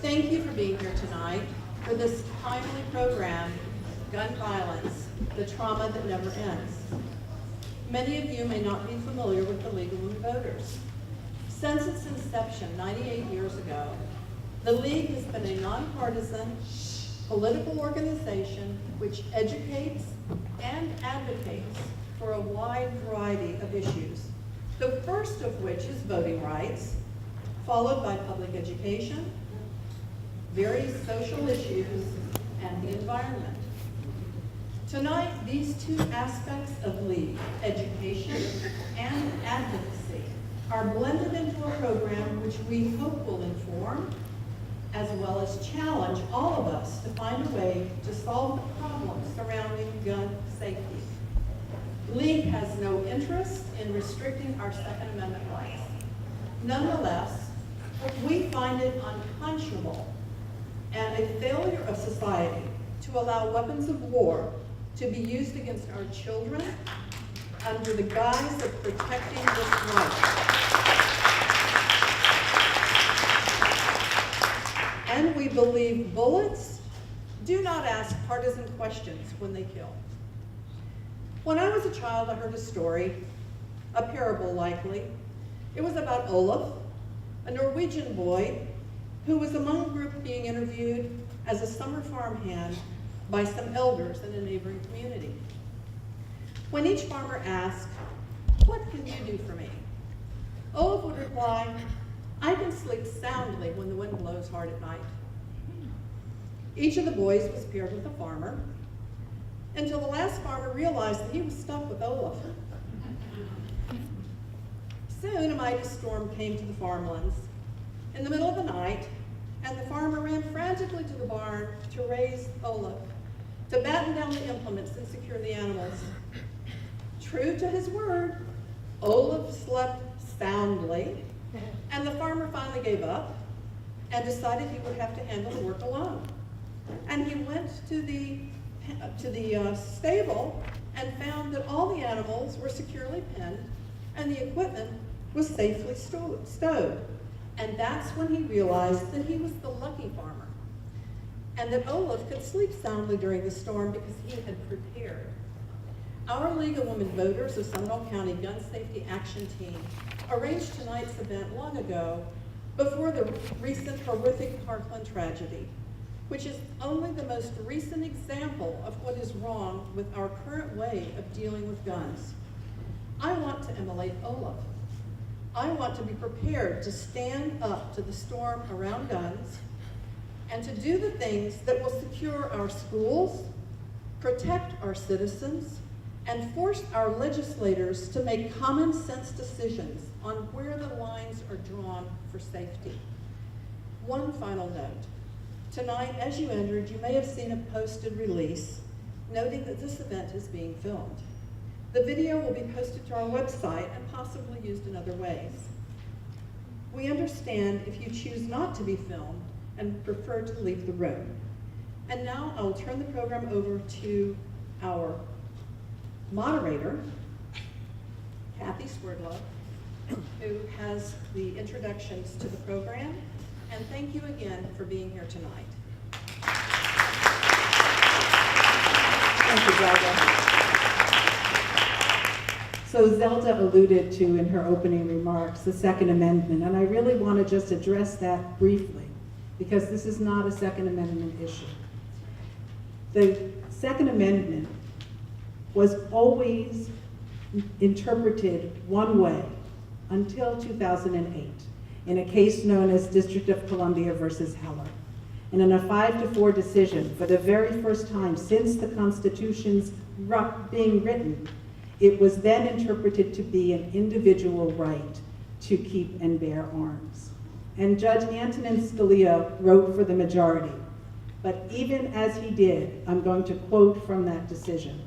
Thank you for being here tonight for this timely program, Gun Violence, the Trauma That Never Ends. Many of you may not be familiar with the League of Women Voters. Since its inception 98 years ago, the League has been a nonpartisan political organization which educates and advocates for a wide variety of issues, the first of which is voting rights, followed by public education, various social issues, and the environment. Tonight, these two aspects of League, education and advocacy, are blended into a program which we hope will inform as well as challenge all of us to find a way to solve the problems surrounding gun safety. League has no interest in restricting our Second Amendment rights. Nonetheless, we find it unconscionable and a failure of society to allow weapons of war to be used against our children under the guise of protecting this right. And we believe bullets do not ask partisan questions when they kill. When I was a child, I heard a story, a parable likely. It was about Olaf, a Norwegian boy who was among a group being interviewed as a summer farmhand by some elders in a neighboring community. When each farmer asked, "What can you do for me?" Olaf would reply, "I can sleep soundly when the wind blows hard at night." Each of the boys was paired with a farmer until the last farmer realized that he was stuck with Olaf. Soon a mighty storm came to the farmlands in the middle of the night, and the farmer ran frantically to the barn to raise Olaf, to batten down the implements and secure the animals. True to his word, Olaf slept soundly, and the farmer finally gave up and decided he would have to handle the work alone. And he went to the stable and found that all the animals were securely penned and the equipment was safely stowed. And that's when he realized that he was the lucky farmer and that Olaf could sleep soundly during the storm because he had prepared. Our League of Women Voters of Seminole County Gun Safety Action Team arranged tonight's event long ago before the recent horrific Parkland tragedy, which is only the most recent example of what is wrong with our current way of dealing with guns. I want to emulate Olaf. I want to be prepared to stand up to the storm around guns and to do the things that will secure our schools, protect our citizens, and force our legislators to make common sense decisions on where the lines are drawn for safety. One final note. Tonight, as you entered, you may have seen a posted release noting that this event is being filmed. The video will be posted to our website and possibly used in other ways. We understand if you choose not to be filmed and prefer to leave the room. And now I will turn the program over to our moderator, Kathy Swerdlow, who has the introductions to the program. And thank you again for being here tonight. Thank you, Zelda. So Zelda alluded to in her opening remarks the Second Amendment, and I really want to just address that briefly because this is not a Second Amendment issue. The Second Amendment was always interpreted one way until 2008 in a case known as District of Columbia versus Heller. And in a 5-4 decision, for the very first time since the Constitution's being written, it was then interpreted to be an individual right to keep and bear arms. And Judge Antonin Scalia wrote for the majority. But even as he did, I'm going to quote from that decision,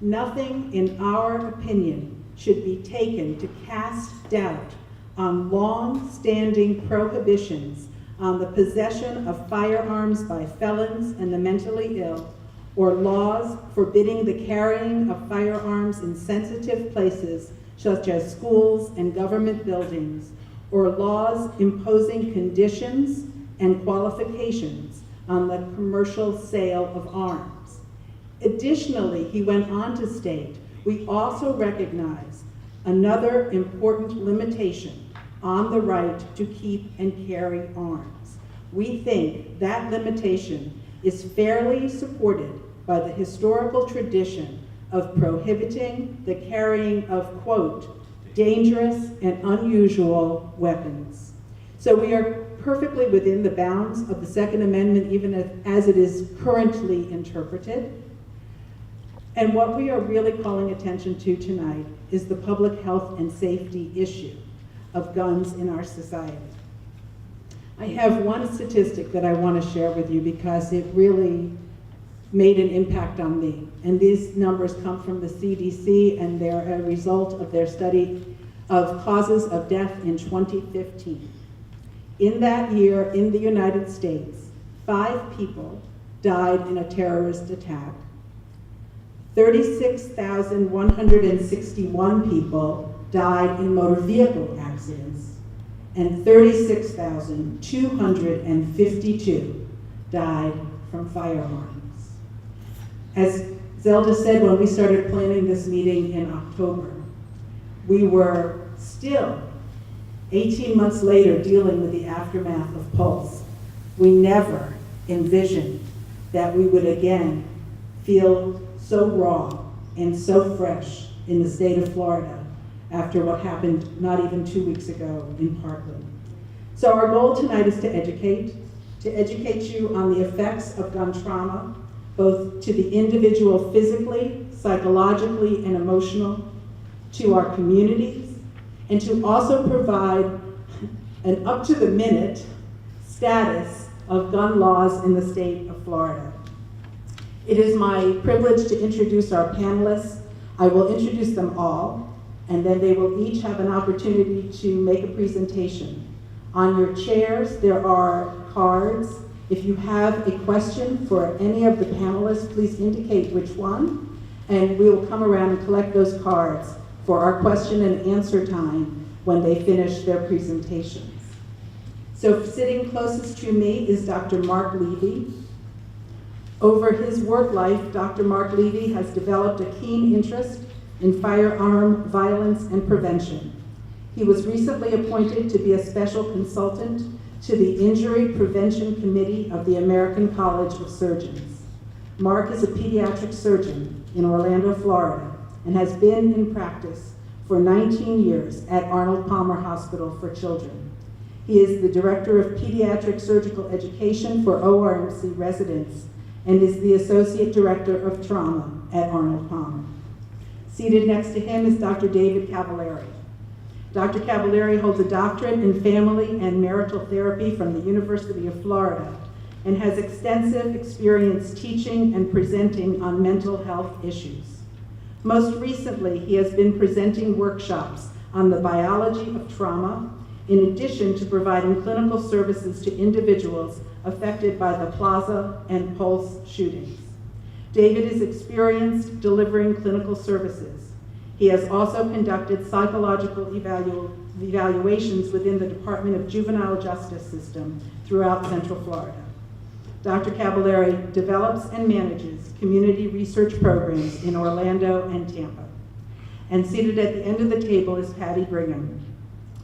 "Nothing in our opinion should be taken to cast doubt on long-standing prohibitions on the possession of firearms by felons and the mentally ill, or laws forbidding the carrying of firearms in sensitive places such as schools and government buildings, or laws imposing conditions, and qualifications on the commercial sale of arms. Additionally, he went on to state, we also recognize another important limitation on the right to keep and carry arms. We think that limitation is fairly supported by the historical tradition of prohibiting the carrying of, quote, dangerous and unusual weapons. So we are perfectly within the bounds of the Second Amendment, even as it is currently interpreted. And what we are really calling attention to tonight is the public health and safety issue of guns in our society. I have one statistic that I want to share with you because it really made an impact on me. And these numbers come from the CDC, and they're a result of their study of causes of death in 2015. In that year, in the United States, 5 people died in a terrorist attack. 36,161 people died in motor vehicle accidents, and 36,252 died from firearms. As Zelda said, when we started planning this meeting in October, we were still 18 months later dealing with the aftermath of Pulse. We never envisioned that we would again feel so raw and so fresh in the state of Florida after what happened not even 2 weeks ago in Parkland. So our goal tonight is to educate you on the effects of gun trauma, both to the individual physically, psychologically, and emotional, to our communities, and to also provide an up-to-the-minute status of gun laws in the state of Florida. It is my privilege to introduce our panelists. I will introduce them all, and then they will each have an opportunity to make a presentation. On your chairs, there are cards. If you have a question for any of the panelists, please indicate which one, and we will come around and collect those cards for our question and answer time when they finish their presentations. So sitting closest to me is Dr. Mark Levy. Over his work life, Dr. Mark Levy has developed a keen interest in firearm violence and prevention. He was recently appointed to be a special consultant to the Injury Prevention Committee of the American College of Surgeons. Mark is a pediatric surgeon in Orlando, Florida, and has been in practice for 19 years at Arnold Palmer Hospital for Children. He is the Director of Pediatric Surgical Education for ORMC residents and is the Associate Director of Trauma at Arnold Palmer. Seated next to him is Dr. David Cavallari. Dr. Cavallari holds a doctorate in family and marital therapy from the University of Florida and has extensive experience teaching and presenting on mental health issues. Most recently, he has been presenting workshops on the biology of trauma, in addition to providing clinical services to individuals affected by the Plaza and Pulse shootings. David is experienced delivering clinical services. He has also conducted psychological evaluations within the Department of Juvenile Justice System throughout Central Florida. Dr. Cavallari develops and manages community research programs in Orlando and Tampa. And seated at the end of the table is Patty Brigham.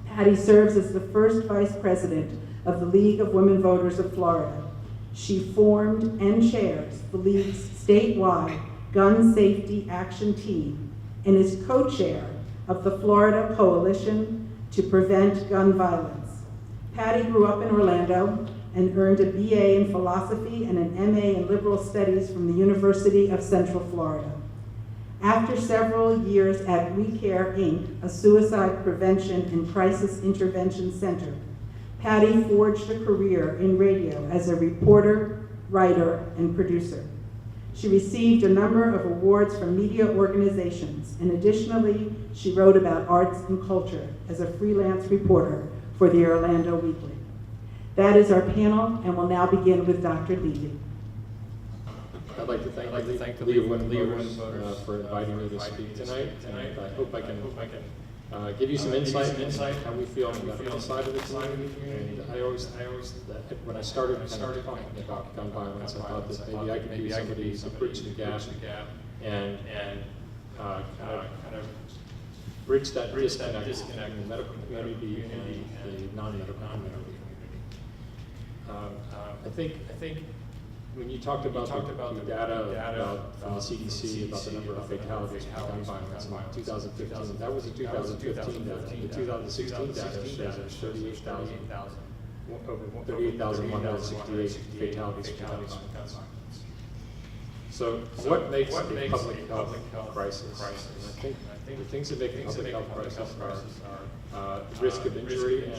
Patty serves as the first vice president of the League of Women Voters of Florida. She formed and chairs the League's statewide Gun Safety Action Team and is co-chair of the Florida Coalition to Prevent Gun Violence. Patty grew up in Orlando and earned a BA in philosophy and an MA in liberal studies from the University of Central Florida. After several years at We Care, Inc., a suicide prevention and crisis intervention center, Patty forged a career in radio as a reporter, writer, and producer. She received a number of awards from media organizations, and additionally, she wrote about arts and culture as a freelance reporter for the Orlando Weekly. That is our panel, and we'll now begin with Dr. Levy. I'd like to thank the League of Women Voters for inviting me to speak tonight, and I hope I can give you some insight into how we feel on the medical side of the community. And I always, when I started talking about gun violence, I thought that maybe I could be somebody to bridge the gap and kind of bridge that disconnect between the medical community and the non-medical community. I think when you talked about the data from the CDC about the number of fatalities from gun violence in 2015, that was the 2015 data. The 2016 data shows that 38,168 fatalities from gun violence. So what makes a public health crisis? And I think the things that make a public health crisis are risk of injury and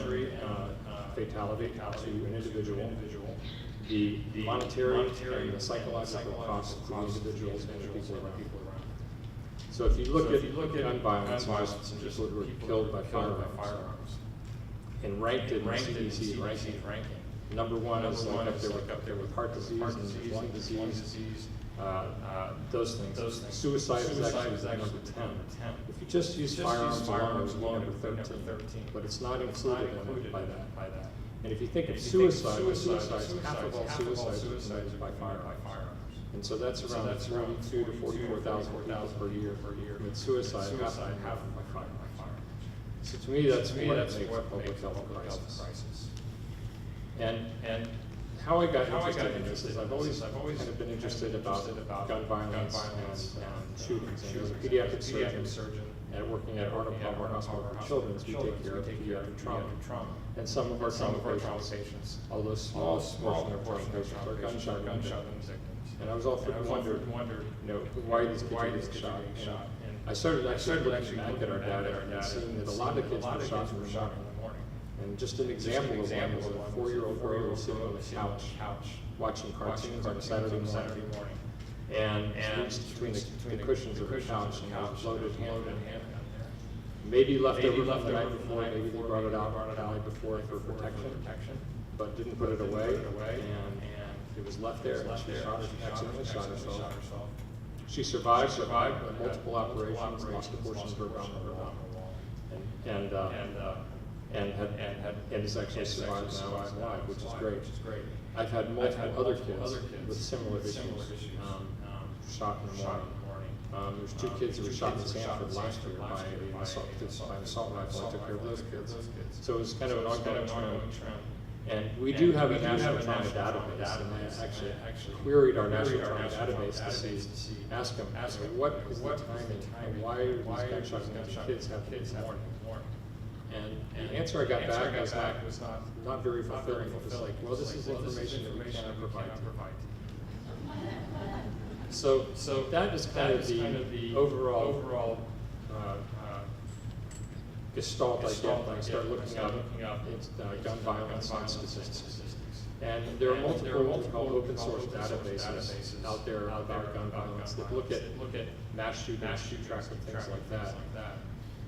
fatality to an individual, the monetary and the psychological costs to the individuals and the people around. So if you look at gun violence and just people who were killed by firearms and ranked it in CDC's ranking, number one is like up there with heart disease and lung disease. Those things. Suicide is actually number 10. If you just use firearms alone, it would be number 13, but it's not included by that. And if you think of suicide, half of all suicides are committed by firearms. And so that's around 42 to 44,000 people per year commit suicide, half of them by firearms. So to me, that's what makes a public health crisis. And how I got interested in this is I've always kind of been interested about gun violence and shootings. And as a pediatric surgeon working at Arnold Palmer Hospital for Children, we take care of pediatric trauma. And some of our trauma patients, although small portion of trauma patients, are gunshot victims. And I was often wondered, why these kids are getting shot. And I started looking back at our data and seeing that a lot of kids were shot in the morning. And just an example of one was a 4-year-old girl sitting on the couch watching cartoons on a Saturday morning. And reached between the cushions of the couch and had a loaded handgun. Maybe left over from the night before, maybe they brought it out the night before for protection, but didn't put it away, and it was left there, and she accidentally shot herself. She survived multiple operations, lost a portion of her abdominal wall, and has actually survived now as alive, which is great. I've had multiple other kids with similar issues shot in the morning. There's 2 kids who were shot in Sanford last year by an assault rifle. I took care of those kids. So it was kind of an ongoing trend. And we do have a national trauma database, and I actually queried our national trauma database to ask them, what is the timing and why do these gunshot kids have in the morning? And the answer I got back was not very fulfilling. It was like, well, this is information that we cannot provide. So that is kind of the overall gestalt I get when I start looking up gun violence and statistics. And there are multiple what we call open source databases out there about gun violence that look at mass shootings, keep track of things like that.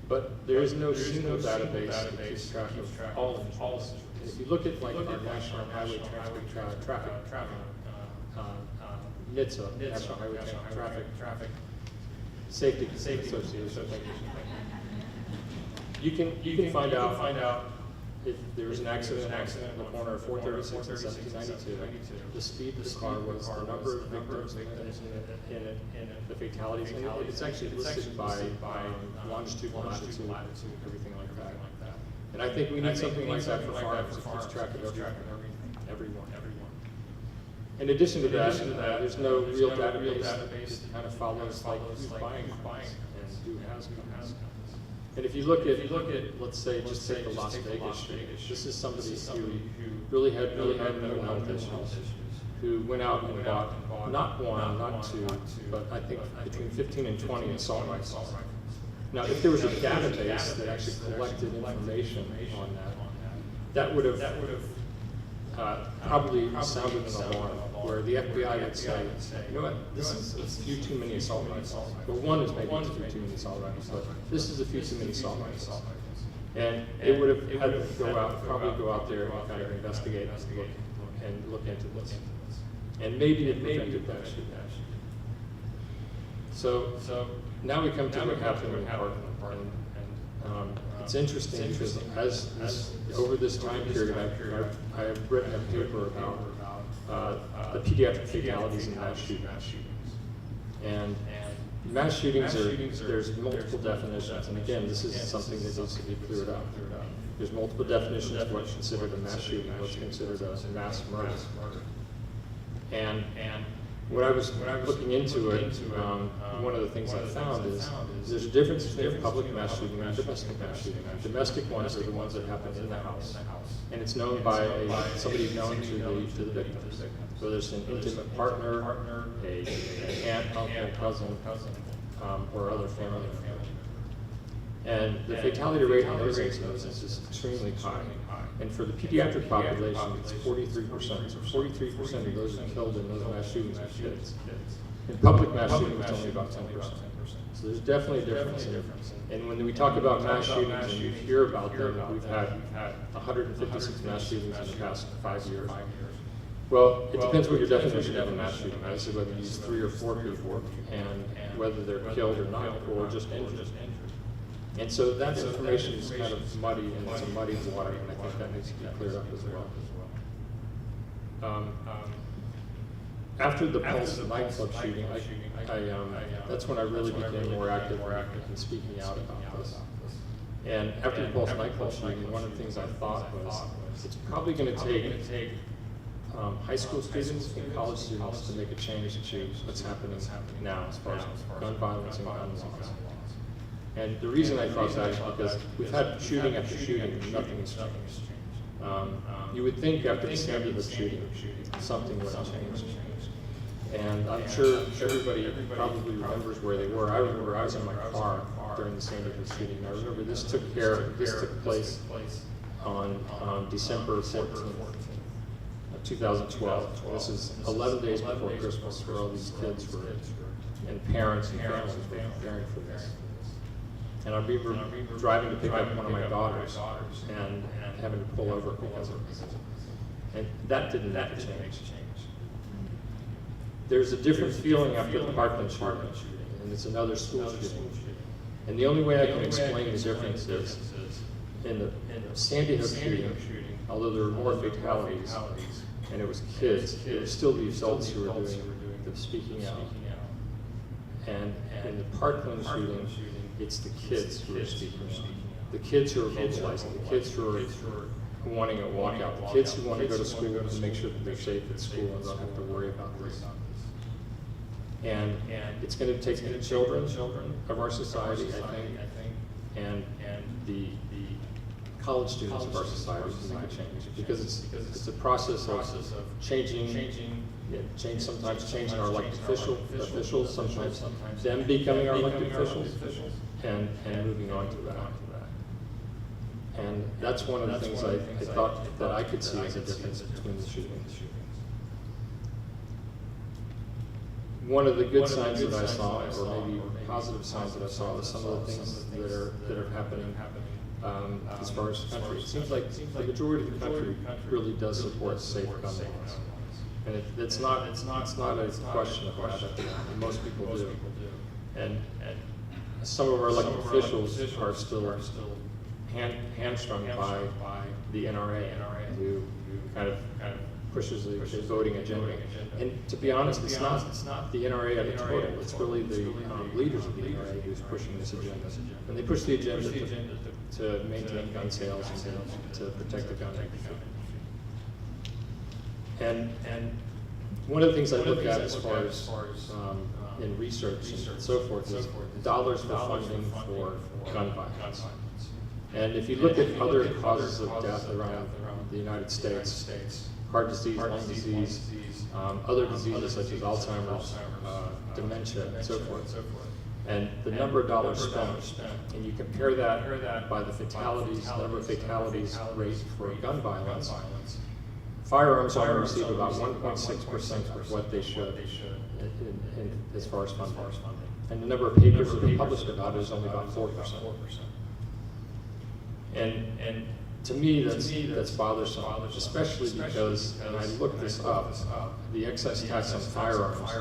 But there is no single database that keeps track of all shootings. And if you look at like our National Highway Traffic NHTSA, National Highway Traffic Safety Association, you can find out if there was an accident on the corner of 436 and 1792. The speed of the car was the number of victims in the fatalities, and it's actually listed by longitude, latitude, everything like that. And I think we need something like that for farms that keeps track of everyone. In addition to that, there's no real database that kind of follows like who's buying guns and who has guns. And if you look at, let's say, just take the Las Vegas shooting. This is somebody who really had mental health issues, who went out and bought not one, not two, but I think between 15 and 20 assault rifles. Now, if there was a database that actually collected information on that would have probably sounded an alarm, where the FBI would say, you know what, this is a few too many assault rifles. Well, one is maybe too many assault rifles, but this is a few too many assault rifles. And it would have had to probably go out there and kind of investigate and look into this. And maybe it prevented that shooting. So now we come to what happened in Parkland. it's interesting because as over this time period, I have written a paper about the pediatric fatalities in mass shootings. And mass shootings there's multiple definitions, and again, this is something that needs to be cleared up. There's multiple definitions of what's considered a mass shooting, what's considered a mass murder. And when I was looking into it, one of the things I found is there's a difference between public mass shooting and domestic mass shooting. Domestic ones are the ones that happen in the house, and it's known by somebody known to the victims. So there's an intimate partner, an aunt, uncle, cousin, or other family member. And the fatality rate on those incidents is extremely high. And for the pediatric population, it's 43%. So 43% of those killed in those mass shootings are kids. In public mass shootings, it's only about 10%. So there's definitely a difference. And when we talk about mass shootings and you hear about them, we've had 156 mass shootings in the past 5 years. Well, it depends what your definition of a mass shooting is, so whether you use 3 or 4 people, and whether they're killed or not, or just injured. And so that information is kind of muddy, and it's a muddy water, and I think that needs to be cleared up as well. After the Pulse nightclub shooting, that's when I really became more active in speaking out about this. And after the Pulse nightclub shooting, one of the things I thought was, it's probably going to take high school students and college students to make a change to what's happening now as far as gun violence and gun laws. And the reason I thought that is because we've had shooting after shooting and nothing has changed. You would think after the Sandy Hook shooting, something would have changed. And I'm sure everybody probably remembers where they were. I remember I was in my car during the Sandy Hook shooting. I remember this took place on December 14th of 2012. This is 11 days before Christmas, where all these kids were, and parents and families were preparing for this. And I remember driving to pick up one of my daughters and having to pull over because of this. And that didn't make a change. There's a different feeling after the Parkland shooting, and it's another school shooting. And the only way I can explain the difference is in the Sandy Hook shooting, although there were more fatalities, and it was kids, it was still the adults who were doing the speaking out. And in the Parkland shooting, it's the kids who are speaking out. The kids who are mobilizing, the kids who are wanting a walkout, the kids who want to go to school and make sure that they're safe at school and don't have to worry about this. And it's going to take the children of our society, I think, and the college students of our society to make a change, because it's a process of sometimes changing our elected officials, sometimes them becoming our elected officials, and moving on to that. And that's one of the things I thought that I could see as a difference between the shootings. One of the good signs that I saw, or maybe positive signs that I saw, is some of the things that are happening as far as the country. It seems like the majority of the country really does support safe gun laws. And it's not a question of that. Most people do. And some of our elected officials are still hamstrung by the NRA, who kind of pushes the voting agenda. And to be honest, it's not the NRA at its total. It's really the leaders of the NRA who's pushing this agenda. And they push the agenda to maintain gun sales and to protect the gun industry. And one of the things I look at as far as in research and so forth is dollars for funding for gun violence. And if you look at other causes of death around the United States, heart disease, lung disease, other diseases such as Alzheimer's, dementia, and so forth, and the number of dollars spent, and you compare that by the number of fatalities rate for gun violence, firearms only receive about 1.6% of what they should as far as funding. And the number of papers that are published about it is only about 4%. And to me, that's bothersome, especially because, and I looked this up, the excise tax on firearms,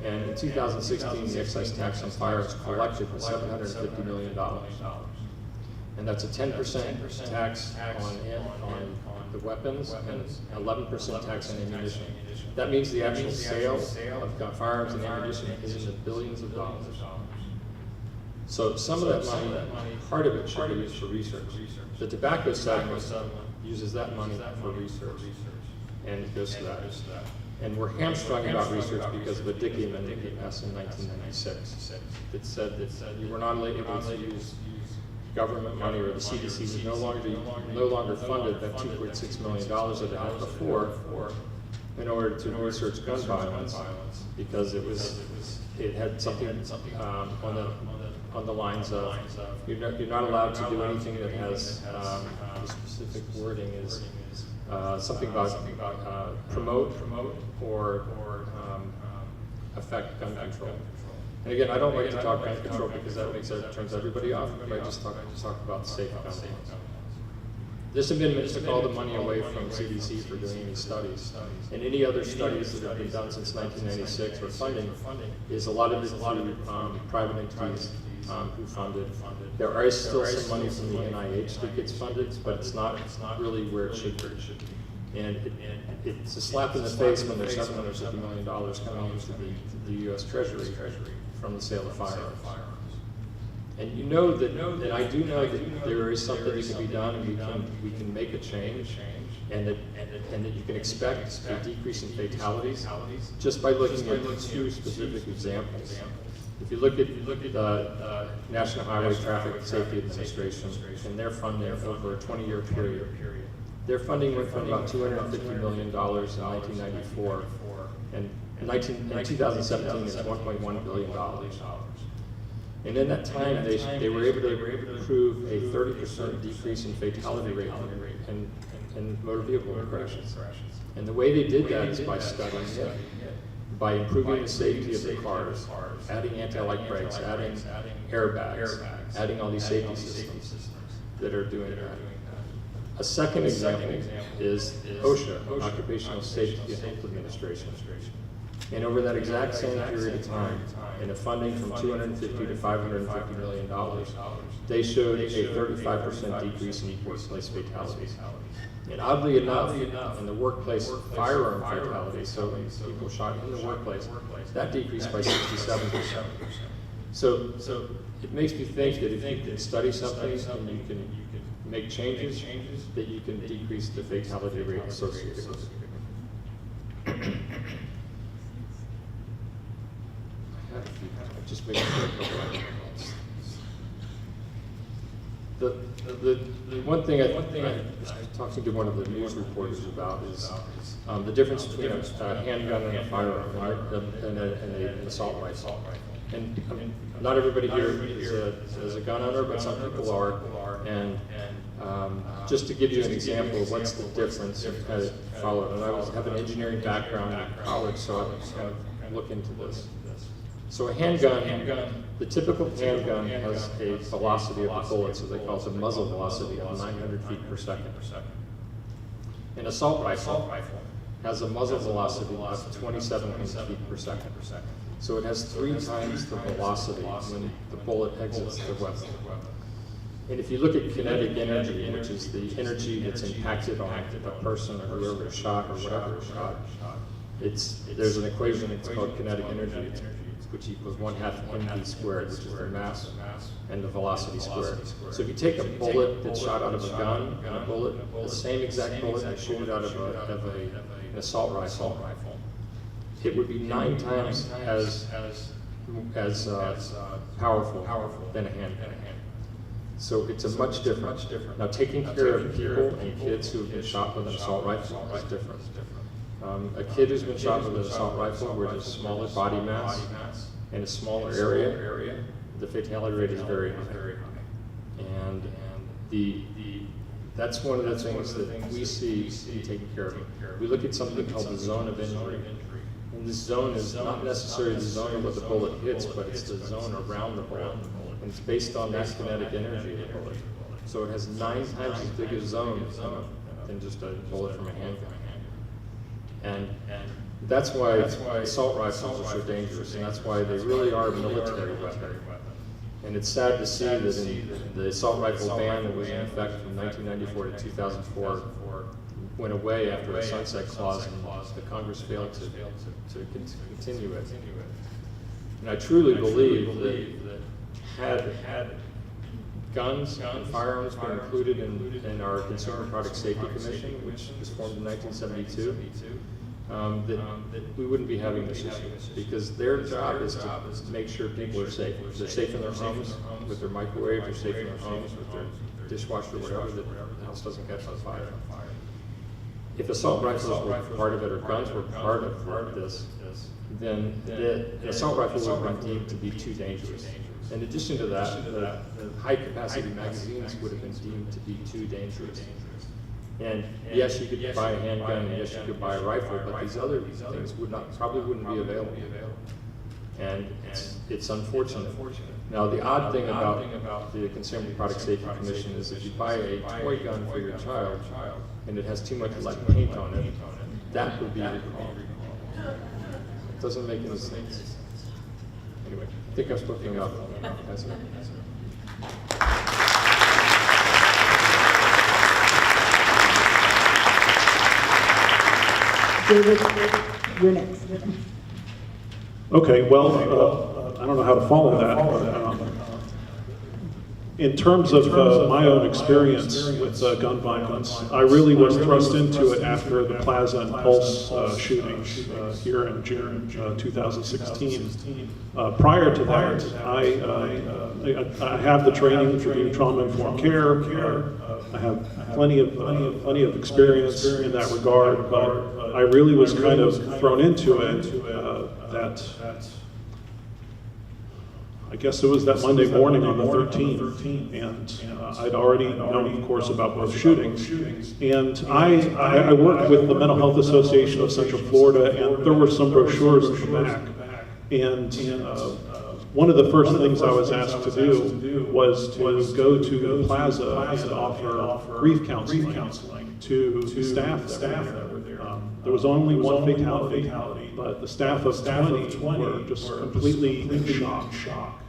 and in 2016, the excise tax on firearms collected was $750 million. And that's a 10% tax on the weapons and 11% tax on ammunition. That means the actual sale of firearms and ammunition is in the billions of dollars. So some of that money, part of it should be used for research. The tobacco settlement uses that money for research, and it goes to that. And we're hamstrung about research because of a Dickey amendment that passed in 1996 that said that you were not able to use government money, or the CDC was no longer funded that $2.6 million that it had before in order to research gun violence, because it had something on the lines of you're not allowed to do anything that has the specific wording is something about promote or affect gun control. And again, I don't like to talk gun control because that turns everybody off, but I just talk about safe gun violence. This amendment is to call the money away from CDC for doing any studies. And any other studies that have been done since 1996 or funding is a lot of it through private entities who funded. There is still some money from the NIH that gets funded, but it's not really where it should be. And it's a slap in the face when there's $750 million coming into the U.S. Treasury from the sale of firearms. And you know that, and I do know that there is something that can be done, and we can make a change, and that you can expect a decrease in fatalities just by looking at two specific examples. If you look at the National Highway Traffic Safety Administration and their funding over a 20-year period, their funding went from about $250 million in 1994, and in 2017 it's $1.1 billion. And in that time, they were able to prove a 30% decrease in fatality rate in motor vehicle crashes. And the way they did that is by studying it, by improving the safety of the cars, adding anti-lock brakes, adding airbags, adding all these safety systems that are doing that. A second example is OSHA, Occupational Safety and Health Administration. And over that exact same period of time, in a funding from $250 to $550 million, they showed a 35% decrease in workplace fatalities. And oddly enough, in the workplace firearm fatalities, so people shot in the workplace, that decreased by 67%. So it makes me think that if you can study something and you can make changes, that you can decrease the fatality rate associated with it. Just making sure the one thing I was talking to one of the news reporters about is the difference between a handgun and a firearm and an assault rifle. And not everybody here is a gun owner, but some people are. And just to give you an example of what's the difference, and kind of follow it. And I have an engineering background in college, so I kind of look into this. So a handgun, the typical handgun has a velocity of the bullet, so they call it a muzzle velocity of 900 feet per second. An assault rifle has a muzzle velocity of 2,700 feet per second. So it has 3 times the velocity when the bullet exits the weapon. And if you look at kinetic energy, which is the energy that's impacted on a person or whoever is shot or whatever is shot, there's an equation, it's called kinetic energy, which equals 1/2 mv squared, which is the mass and the velocity squared. So if you take a bullet that's shot out of a gun and a bullet, the same exact bullet, and shoot it out of an assault rifle, it would be 9 times as powerful than a handgun. So it's a much different. Now, taking care of people and kids who have been shot with an assault rifle is different. A kid who's been shot with an assault rifle, where there's smaller body mass and a smaller area, the fatality rate is very high. And that's one of the things that we see in taking care of. We look at something called the zone of injury. And this zone is not necessarily the zone where the bullet hits, but it's the zone around the bullet. And it's based on that kinetic energy of the bullet. So it has 9 times as big a zone than just a bullet from a handgun. And that's why assault rifles are so dangerous, and that's why they really are a military weapon. And it's sad to see that the assault rifle ban that was in effect from 1994 to 2004 went away after a sunset clause, and the Congress failed to continue it. And I truly believe that had guns and firearms been included in our Consumer Product Safety Commission, which was formed in 1972, that we wouldn't be having this issue, because their job is to make sure people are safe. They're safe in their homes with their microwave, they're safe in their homes with their dishwasher, whatever, that the house doesn't catch on fire. If assault rifles were part of it, or guns were part of this, then the assault rifle would have been deemed to be too dangerous. In addition to that, the high-capacity magazines would have been deemed to be too dangerous. And yes, you could buy a handgun, and yes, you could buy a rifle, but these other things probably wouldn't be available. And it's unfortunate. Now, the odd thing about the Consumer Product Safety Commission is if you buy a toy gun for your child, and it has too much lead paint on it, that would be wrong. It doesn't make any sense. Anyway, I think I've spoken enough. That's it. David, you're next. Okay, well, I don't know how to follow that. But, in terms of my own experience with gun violence, I really was thrust into it after the Plaza and Pulse shootings here in June 2016. Prior to that, I have the training for doing trauma-informed care. I have plenty of experience in that regard, but I really was kind of thrown into it that I guess it was that Monday morning on the 13th, and I'd already known, of course, about both shootings. And I worked with the Mental Health Association of Central Florida, and there were some brochures in the back. And one of the first things I was asked to do was to go to the Plaza and offer grief counseling to the staff that were there. There was only one fatality, but the staff of 20 were just completely in shock.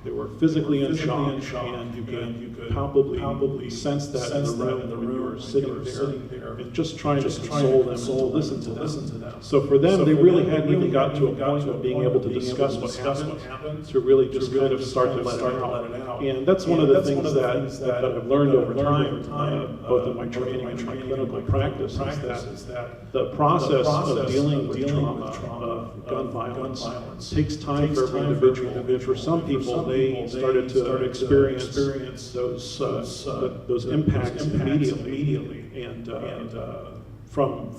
They were physically in shock, and you could palpably sense that in the room when you were sitting there and just trying to console them and to listen to them. So for them, they really hadn't even got to a point of being able to discuss what happened, to really just kind of start to let it out. And that's one of the things that I've learned over time, both in my training and my clinical practice, is that the process of dealing with trauma, of gun violence, takes time for every individual. And for some people, they started to experience those impacts immediately. And from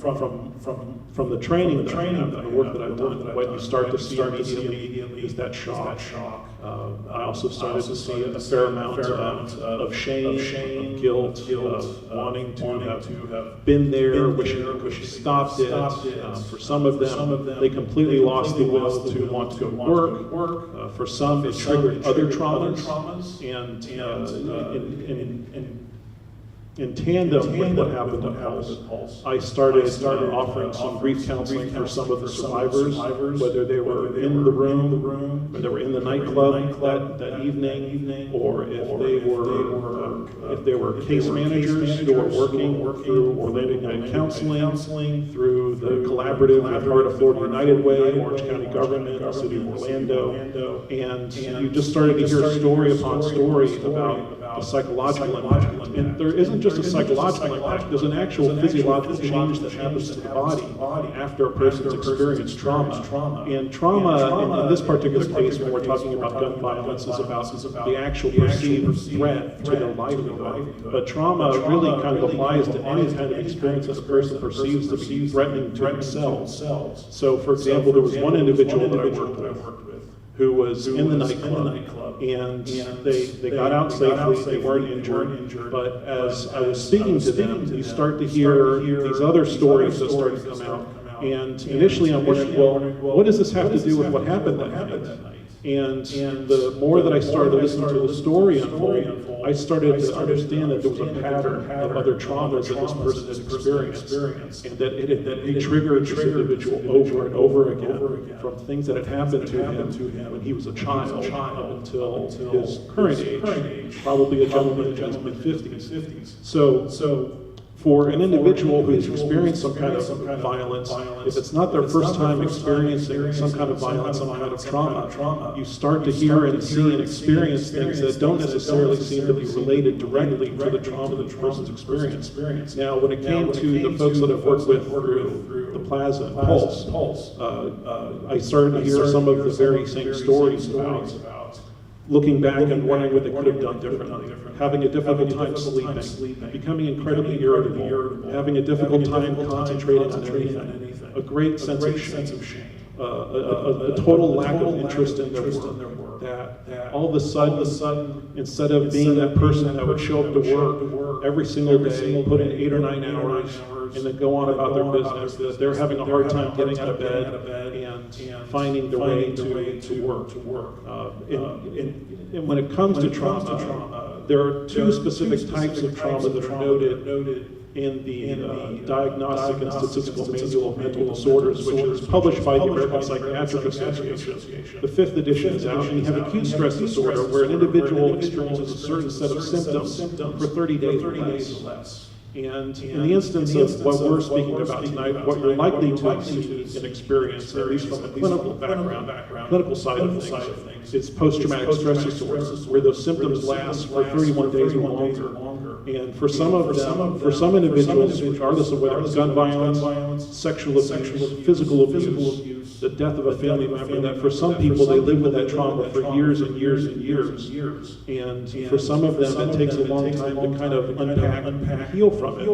the training that I have, the work that I've done, what you start to see immediately is that shock. I also started to see a fair amount of shame, of guilt, of wanting to have been there, wishing they could have stopped it. For some of them, they completely lost the will to want to go to work. For some, it triggered other traumas. And in tandem with what happened at Pulse, I started offering some grief counseling for some of the survivors, whether they were in the room, or they were in the nightclub that evening, or if they were case managers who were working through Orlando United Counseling, through the collaborative with Heart of Florida United Way, Orange County Government, the City of Orlando, and you just started to hear story upon story about the psychological impact. And there isn't just a psychological impact, there's an actual physiological change that happens to the body after a person's experienced trauma. And trauma, in this particular case, when we're talking about gun violence, is about the actual perceived threat to their livelihood. But trauma really kind of applies to any kind of experience that a person perceives to be threatening to themselves. So, for example, there was one individual that I worked with who was in the nightclub, and they got out safely, they weren't injured, but as I was speaking to them, you start to hear these other stories that start to come out, and initially I'm wondering, well, what does this have to do with what happened that night? And the more that I started to listen to the story unfold, I started to understand that there was a pattern of other traumas that this person had experienced, and that it had re-triggered this individual over and over again from things that had happened to him when he was a child up until his current age, probably a gentleman in his mid-50s. So for an individual who's experienced some kind of violence, if it's not their first time experiencing some kind of violence, some kind of trauma, you start to hear and see and experience things that don't necessarily seem to be related directly to the trauma that the person's experienced. Now, when it came to the folks that I've worked with through the Plaza and Pulse, I started to hear some of the very same stories about looking back and wondering what they could have done differently, having a difficult time sleeping, becoming incredibly irritable, having a difficult time concentrating on anything, a great sense of shame, a total lack of interest in their work, that all of a sudden, instead of being that person that would show up to work every single day, put in 8 or 9 hours, and then go on about their business, that they're having a hard time getting out of bed and finding their way to work. And when it comes to trauma, there are 2 specific types of trauma that are noted in the Diagnostic and Statistical Manual of Mental Disorders, which is published by the American Psychiatric Association. The 5th edition is out, and you have acute stress disorder, where an individual experiences a certain set of symptoms for 30 days or less. And in the instance of what we're speaking about tonight, what you're likely to see and experience, at least from the clinical background, clinical side of things, is post-traumatic stress disorder, where those symptoms last for 31 days or longer. And for some of them, for some individuals, regardless of whether it's gun violence, sexual abuse, physical abuse, the death of a family member, that for some people they live with that trauma for years and years and years. And for some of them, it takes a long time to kind of unpack and heal from it.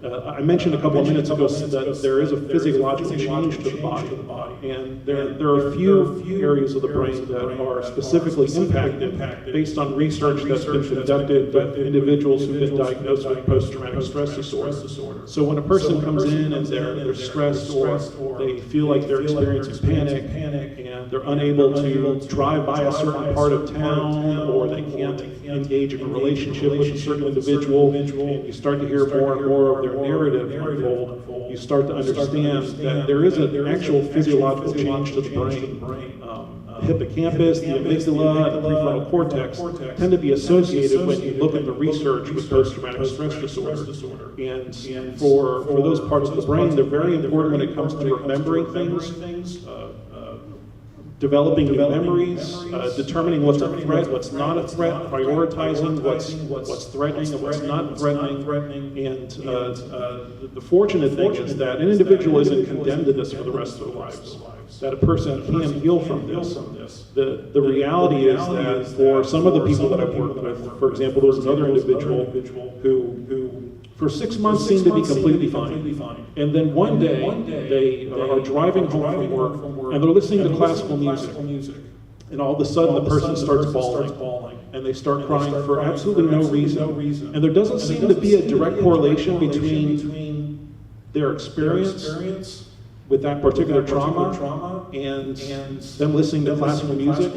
I mentioned a couple of minutes ago that there is a physiological change to the body, and there are a few areas of the brain that are specifically impacted based on research that's been conducted with individuals who've been diagnosed with post-traumatic stress disorder. So when a person comes in and they're stressed, or they feel like they're experiencing panic, and they're unable to drive by a certain part of town, or they can't engage in a relationship with a certain individual, and you start to hear more and more of their narrative unfold, you start to understand that there is an actual physiological change to the brain. The hippocampus, the amygdala, and the prefrontal cortex tend to be associated when you look at the research with post-traumatic stress disorder. And for those parts of the brain, they're very important when it comes to remembering things, developing new memories, determining what's a threat, what's not a threat, prioritizing what's threatening and what's not threatening. And the fortunate thing is that an individual isn't condemned to this for the rest of their lives, that a person can heal from this. The reality is that for some of the people that I've worked with, for example, there was another individual who for 6 months seemed to be completely fine. And then one day, they are driving home from work, and they're listening to classical music. And all of a sudden, the person starts bawling, and they start crying for absolutely no reason. And there doesn't seem to be a direct correlation between their experience with that particular trauma and them listening to classical music.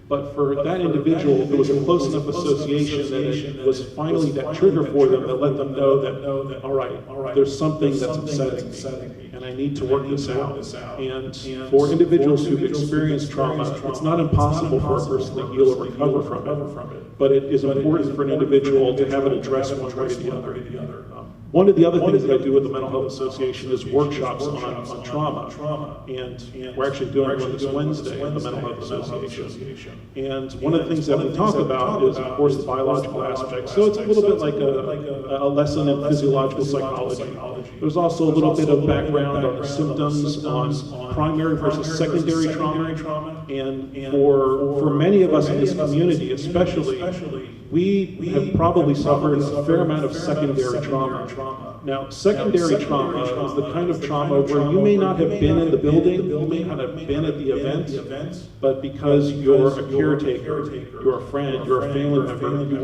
But for that individual, there was a close enough association that it was finally that trigger for them that let them know that, all right, there's something that's upsetting me, and I need to work this out. And for individuals who've experienced trauma, it's not impossible for a person to heal or recover from it, but it is important for an individual to have it addressed one way or the other. One of the other things that I do with the Mental Health Association is workshops on trauma. And we're actually doing one this Wednesday at the Mental Health Association. And one of the things that we talk about is, of course, the biological aspect. So it's a little bit like a lesson in physiological psychology. There's also a little bit of background on the symptoms, on primary versus secondary trauma. And for many of us in this community, especially, we have probably suffered a fair amount of secondary trauma. Now, secondary trauma is the kind of trauma where you may not have been in the building, you may not have been at the event, but because you're a caretaker, you're a friend, you're a family member, you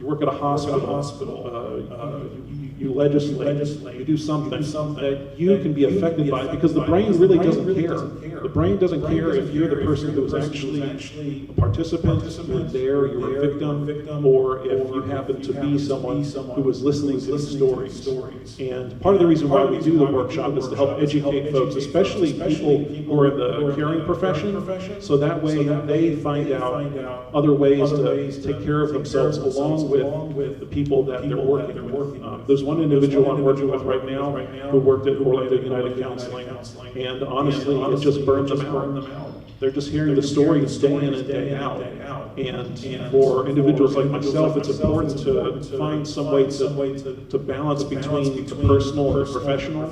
work at a hospital, you legislate, you do something that you can be affected by, because the brain really doesn't care. The brain doesn't care if you're the person who was actually a participant, you were there, you were a victim, or if you happen to be someone who was listening to these stories. And part of the reason why we do the workshop is to help educate folks, especially people who are in the caring profession, so that way they find out other ways to take care of themselves along with the people that they're working with. There's one individual I'm working with right now who worked at Orlando United Counseling, and honestly, it just burned them out. They're just hearing the stories day in and day out. And for individuals like myself, it's important to find some way to balance between the personal and the professional.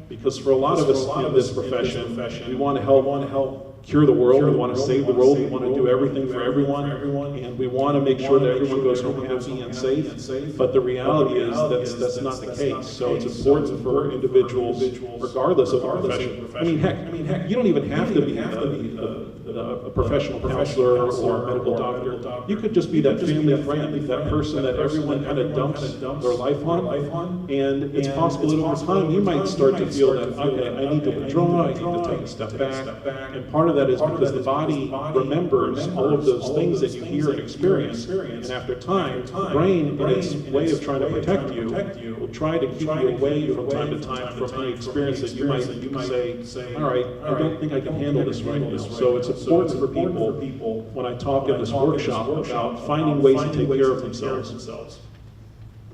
Because for a lot of us in this profession, we want to help cure the world, we want to save the world, we want to do everything for everyone, and we want to make sure that everyone goes home happy and safe. But the reality is that's not the case. So it's important for individuals, regardless of the profession. I mean, heck, you don't even have to be a professional counselor or a medical doctor. You could just be that family friend, that person that everyone kind of dumps their life on. And it's possible that over time you might start to feel that, okay, I need to withdraw, I need to take a step back. And part of that is because the body remembers all of those things that you hear and experience. And after time, the brain, in its way of trying to protect you, will try to keep you away from time to time from any experience that you might say, all right, I don't think I can handle this right now. So it's important for people, when I talk in this workshop, about finding ways to take care of themselves.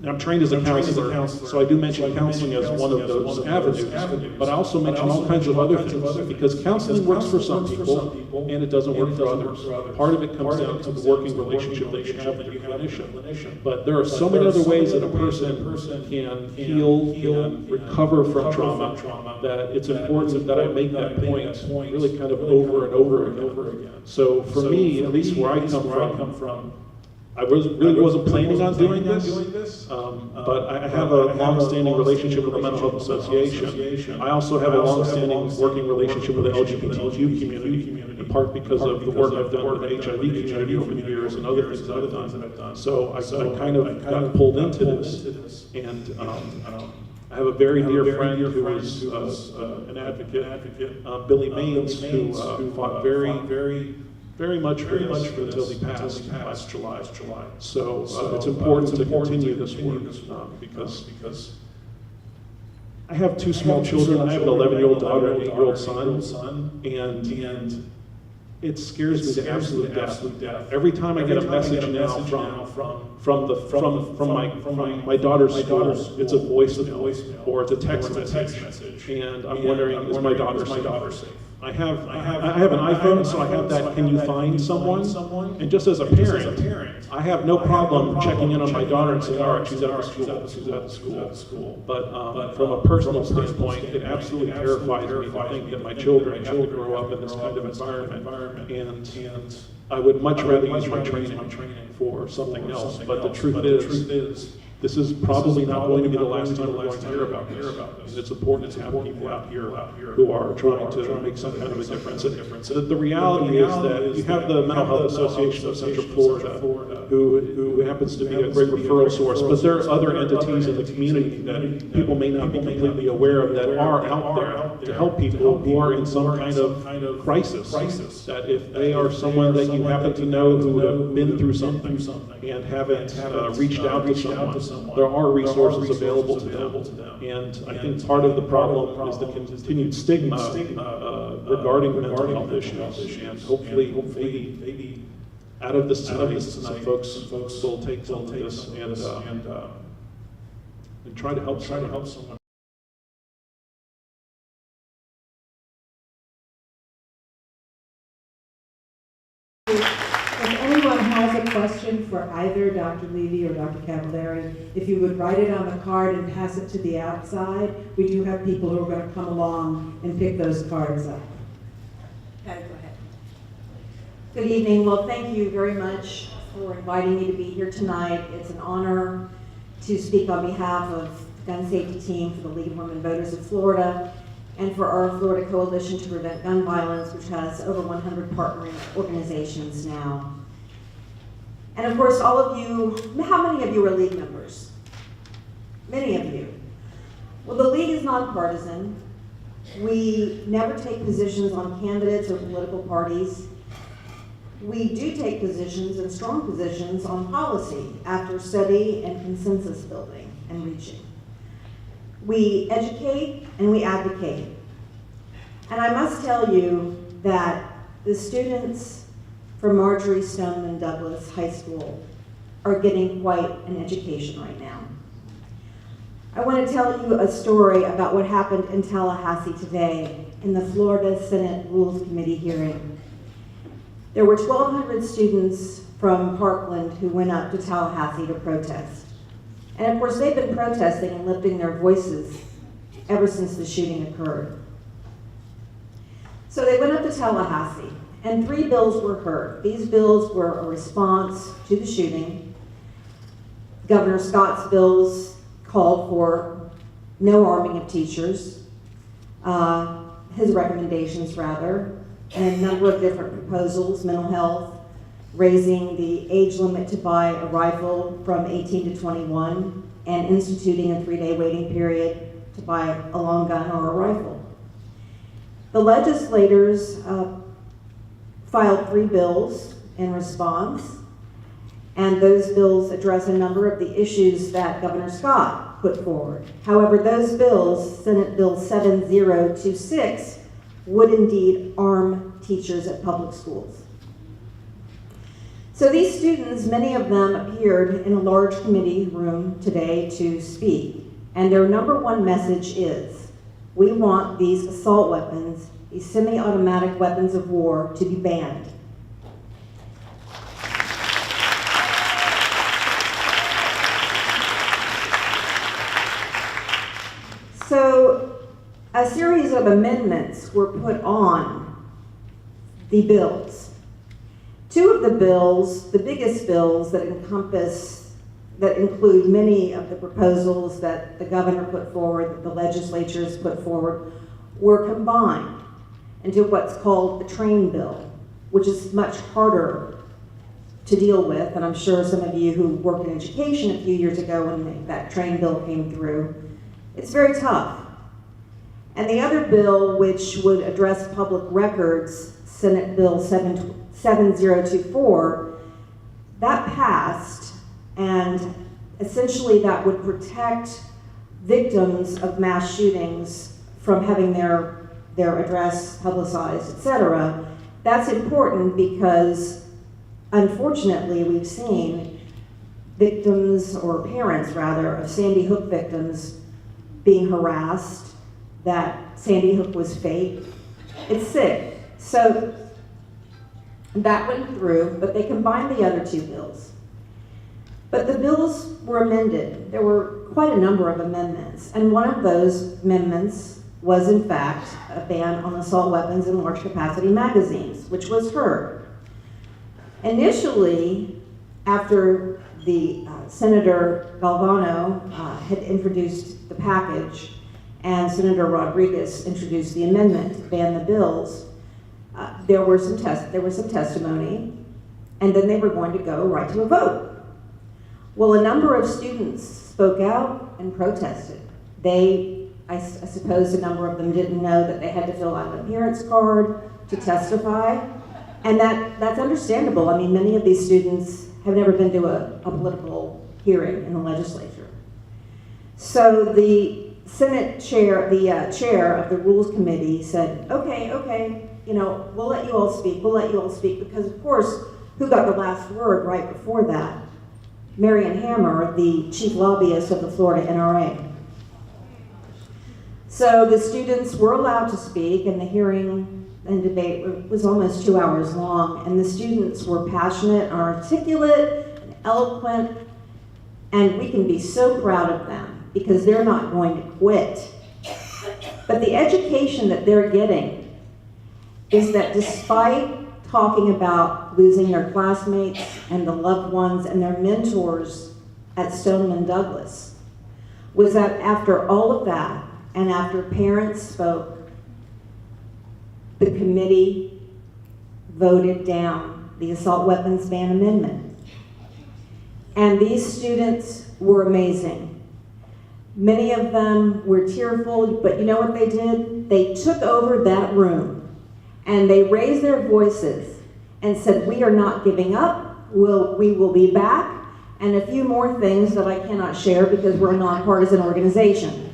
Now, I'm trained as a counselor, so I do mention counseling as one of those avenues, but I also mention all kinds of other things, because counseling works for some people, and it doesn't work for others. Part of it comes down to the working relationship that you have with your clinician. But there are so many other ways that a person can heal and recover from trauma, that it's important that I make that point really kind of over and over again. So for me, at least where I come from, I really wasn't planning on doing this, but I have a long-standing relationship with the Mental Health Association. I also have a long-standing working relationship with the LGBTQ community, in part because of the work I've done with the HIV community over the years and other things that I've done. So I kind of got pulled into this, and I have a very dear friend who is an advocate, Billy Maines, who fought very much for this until he passed last July. So it's important to continue this work because I have two small children. I have an 11-year-old daughter and an 8-year-old son, and it scares me to absolute death. Every time I get a message now from my daughter's school, it's a voicemail or it's a text message, and I'm wondering, is my daughter safe? I have an iPhone, so I have that, can you find someone? And just as a parent, I have no problem checking in on my daughter and saying, all right, she's out of school. But from a personal standpoint, it absolutely terrifies me to think that my children have to grow up in this kind of environment. And I would much rather use my training for something else. But the truth is, this is probably not going to be the last time we're going to hear about this. And it's important to have people out here who are trying to make some kind of a difference. The reality is that you have the Mental Health Association of Central Florida, who happens to be a great referral source, but there are other entities in the community that people may not be completely aware of that are out there to help people who are in some kind of crisis. That if they are someone that you happen to know who have been through something and haven't reached out to someone, there are resources available to them. And I think part of the problem is the continued stigma regarding mental health issues. And hopefully, maybe out of this tonight, some folks will take hold of this and try to help someone. If anyone has a question for either Dr. Levy or Dr. Cavallari, if you would write it on the card and pass it to the outside, we do have people who are going to come along and pick those cards up. Patty, go ahead. Good evening. Well, thank you very much for inviting me to be here tonight. It's an honor to speak on behalf of the gun safety team for the League of Women Voters of Florida and for our Florida Coalition to Prevent Gun Violence, which has over 100 partnering organizations now. And of course, all of you, how many of you are League members? many of you. Well, the League is nonpartisan. We never take positions on candidates or political parties. We do take positions and strong positions on policy after study and consensus building and reaching. We educate and we advocate. And I must tell you that the students from Marjorie Stoneman Douglas High School are getting quite an education right now. I want to tell you a story about what happened in Tallahassee today in the Florida Senate Rules Committee hearing. There were 1,200 students from Parkland who went up to Tallahassee to protest. And of course, they've been protesting and lifting their voices ever since the shooting occurred. So they went up to Tallahassee, and 3 bills were heard. These bills were a response to the shooting. Governor Scott's bills called for no arming of teachers, his recommendations rather, and a number of different proposals, mental health, raising the age limit to buy a rifle from 18 to 21, and instituting a 3-day waiting period to buy a long gun or a rifle. The legislators filed 3 bills in response, and those bills address a number of the issues that Governor Scott put forward. However, those bills, Senate Bill 7026, would indeed arm teachers at public schools. So these students, many of them appeared in a large committee room today to speak, and their number one message is, we want these assault weapons, these semi-automatic weapons of war, to be banned. So a series of amendments were put on the bills. 2 of the bills, the biggest bills that include many of the proposals that the governor put forward, that the legislatures put forward, were combined into what's called the train bill, which is much harder to deal with. And I'm sure some of you who worked in education a few years ago when that train bill came through, it's very tough. And the other bill, which would address public records, Senate Bill 7024, that passed, and essentially that would protect victims of mass shootings from having their address publicized, etc. That's important because, unfortunately, we've seen victims, or parents rather, of Sandy Hook victims being harassed, that Sandy Hook was fake. It's sick. So that went through, but they combined the other 2 bills. But the bills were amended. There were quite a number of amendments, and one of those amendments was in fact a ban on assault weapons in large capacity magazines, which was heard. Initially, after the Senator Galvano had introduced the package, and Senator Rodriguez introduced the amendment to ban the bills, there was some testimony, and then they were going to go right to a vote. Well, a number of students spoke out and protested. I suppose a number of them didn't know that they had to fill out an appearance card to testify, and that's understandable. I mean, many of these students have never been to a political hearing in the legislature. So the Senate chair, the chair of the Rules Committee said, okay, we'll let you all speak, because of course, who got the last word right before that? Marion Hammer, the chief lobbyist of the Florida NRA. So the students were allowed to speak, and the hearing and debate was almost 2 hours long, and the students were passionate and articulate and eloquent, and we can be so proud of them because they're not going to quit. But the education that they're getting is that despite talking about losing their classmates and the loved ones and their mentors at Stoneman Douglas, was that after all of that, and after parents spoke, the committee voted down the assault weapons ban amendment. And these students were amazing. Many of them were tearful, but you know what they did? They took over that room and they raised their voices and said, we are not giving up, we will be back, and a few more things that I cannot share because we're a nonpartisan organization.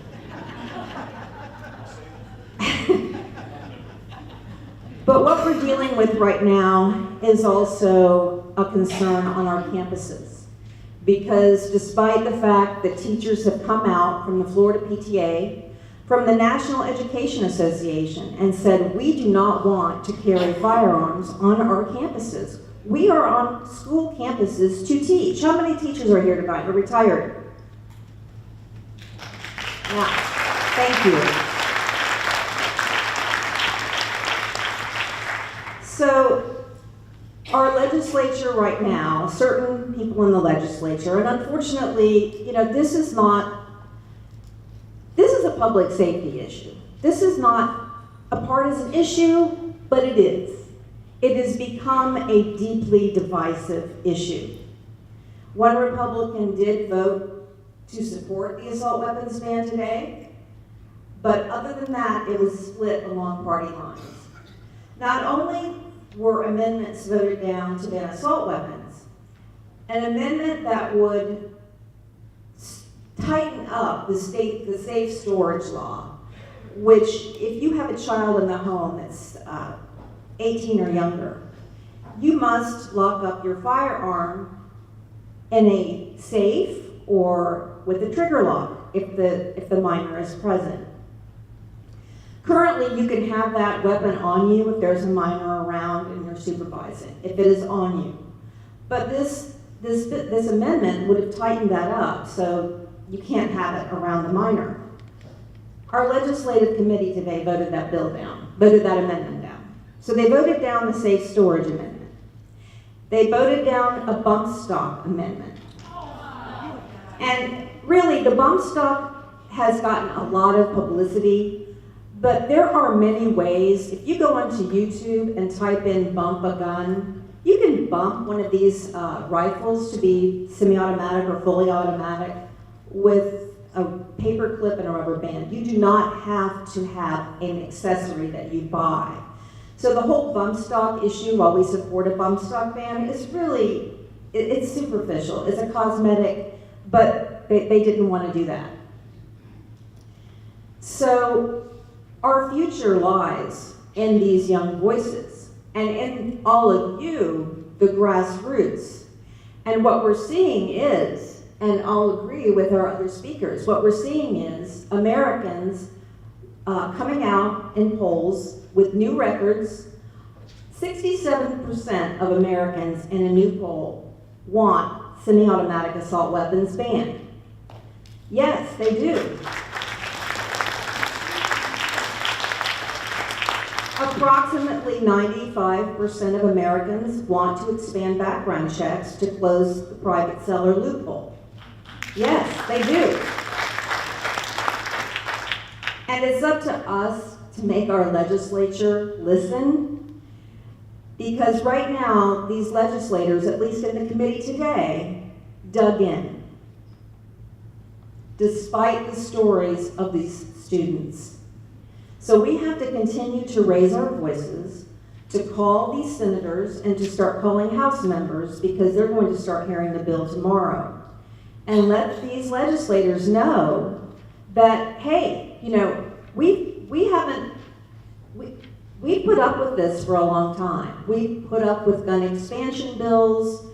But what we're dealing with right now is also a concern on our campuses. Because despite the fact that teachers have come out from the Florida PTA, from the National Education Association, and said, we do not want to carry firearms on our campuses. We are on school campuses to teach. How many teachers are here tonight or retired? Yeah, thank you. So, our legislature right now, certain people in the legislature, and unfortunately, you know, this is a public safety issue. This is not a partisan issue, but it is. It has become a deeply divisive issue. One Republican did vote to support the assault weapons ban today, but other than that, it was split along party lines. Not only were amendments voted down to ban assault weapons, an amendment that would tighten up the safe storage law, which if you have a child in the home that's 18 or younger, you must lock up your firearm in a safe or with a trigger lock if the minor is present. Currently, you can have that weapon on you if there's a minor around and you're supervising, if it is on you. But this amendment would have tightened that up, so you can't have it around the minor. Our legislative committee today voted that amendment down. So they voted down the safe storage amendment. They voted down a bump stock amendment. And really, the bump stock has gotten a lot of publicity, but there are many ways. If you go onto YouTube and type in bump a gun, you can bump one of these rifles to be semi-automatic or fully automatic with a paper clip and a rubber band. You do not have to have an accessory that you buy. So the whole bump stock issue, while we support a bump stock ban, is really, it's superficial. It's a cosmetic, but they didn't want to do that. So our future lies in these young voices and in all of you, the grassroots. And what we're seeing is, and I'll agree with our other speakers, what we're seeing is Americans coming out in polls with new records. 67% of Americans in a new poll want semi-automatic assault weapons banned. Yes, they do. Approximately 95% of Americans want to expand background checks to close the private seller loophole. Yes, they do. And it's up to us to make our legislature listen, because right now, these legislators, at least in the committee today, dug in, despite the stories of these students. So we have to continue to raise our voices, to call these senators and to start calling House members, because they're going to start hearing the bill tomorrow. And let these legislators know that, hey, you know, we put up with this for a long time. We put up with gun expansion bills.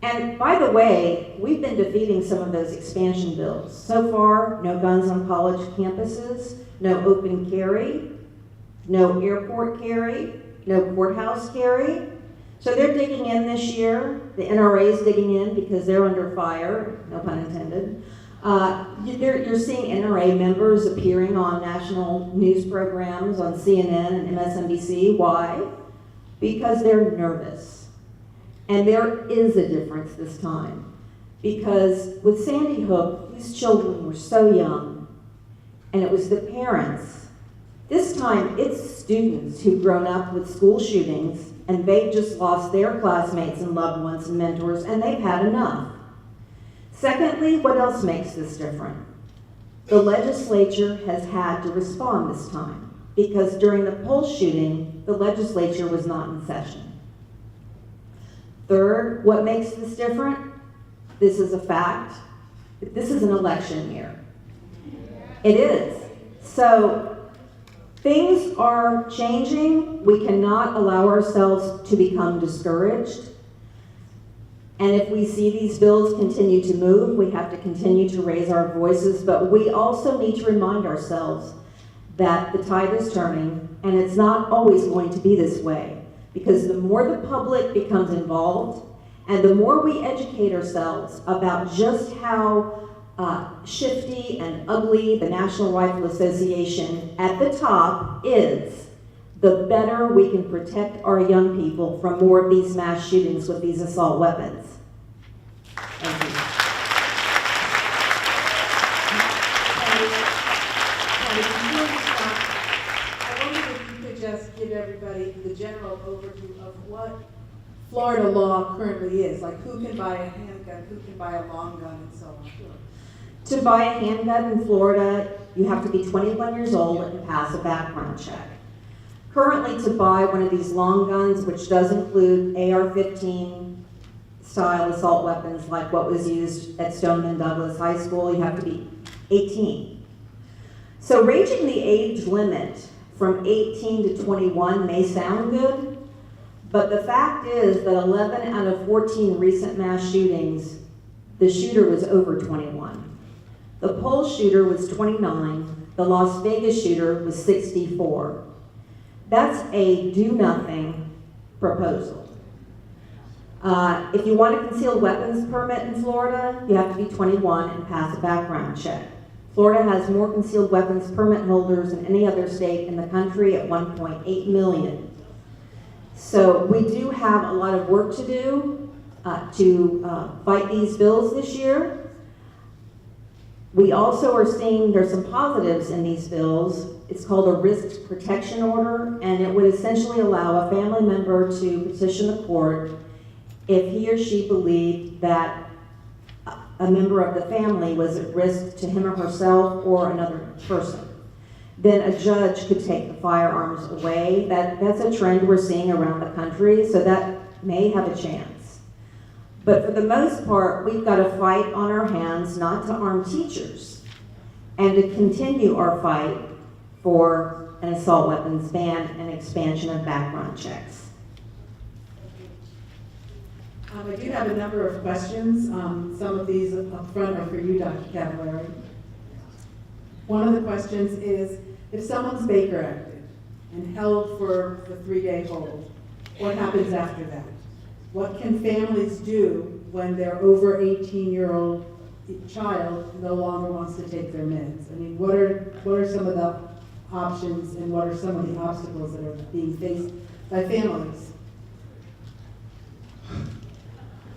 And by the way, we've been defeating some of those expansion bills. So far, no guns on college campuses, no open carry, no airport carry, no courthouse carry. So they're digging in this year. The NRA is digging in because they're under fire, no pun intended. You're seeing NRA members appearing on national news programs on CNN and MSNBC. Why? Because they're nervous. And there is a difference this time. Because with Sandy Hook, these children were so young, and it was the parents. This time, it's students who've grown up with school shootings, and they've just lost their classmates and loved ones and mentors, and they've had enough. Secondly, what else makes this different? The legislature has had to respond this time because during the Pulse shooting, the legislature was not in session. Third, what makes this different? This is a fact. This is an election year. It is. So things are changing. We cannot allow ourselves to become discouraged. And if we see these bills continue to move, we have to continue to raise our voices, but we also need to remind ourselves that the tide is turning, and it's not always going to be this way, because the more the public becomes involved, and the more we educate ourselves about just how shifty and ugly the National Rifle Association at the top is, the better we can protect our young people from more of these mass shootings with these assault weapons. Thank you. I wonder if you could just give everybody the general overview of what Florida law currently is, like who can buy a handgun, who can buy a long gun, and so on. To buy a handgun in Florida, you have to be 21 years old and pass a background check. Currently, to buy one of these long guns, which does include AR-15 style assault weapons like what was used at Stoneman Douglas High School, you have to be 18. So ranging the age limit from 18 to 21 may sound good, but the fact is that 11 out of 14 recent mass shootings, the shooter was over 21. The Pulse shooter was 29, the Las Vegas shooter was 64. That's a do-nothing proposal. If you want a concealed weapons permit in Florida, you have to be 21 and pass a background check. Florida has more concealed weapons permit holders than any other state in the country at 1.8 million. So we do have a lot of work to do to fight these bills this year. We also are seeing there's some positives in these bills. It's called a risk protection order, and it would essentially allow a family member to petition the court if he or she believed that a member of the family was at risk to him or herself or another person. Then a judge could take the firearms away. That's a trend we're seeing around the country, so that may have a chance. But for the most part, we've got a fight on our hands not to arm teachers and to continue our fight for an assault weapons ban and expansion of background checks. I do have a number of questions. Some of these up front are for you, Dr. Cavallari. One of the questions is, if someone's Baker acted and held for the 3-day hold, what happens after that? What can families do when their over 18-year-old child no longer wants to take their meds? I mean, what are some of the options and what are some of the obstacles that are being faced by families?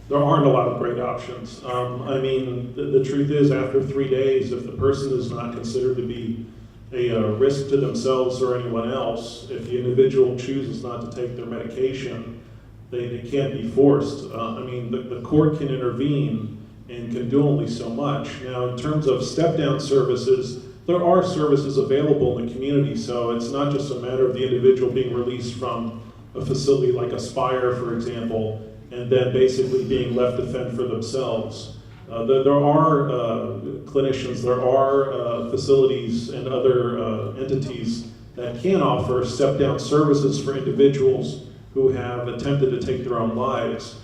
There aren't a lot of great options. I mean, the truth is, after 3 days, if the person is not considered to be a risk to themselves or anyone else, if the individual chooses not to take their medication, they can't be forced. I mean, the court can intervene and can do only so much. Now, in terms of step-down services, there are services available in the community, so it's not just a matter of the individual being released from a facility like Aspire, for example, and then basically being left to fend for themselves. There are clinicians, there are facilities and other entities that can offer step-down services for individuals who have attempted to take their own lives.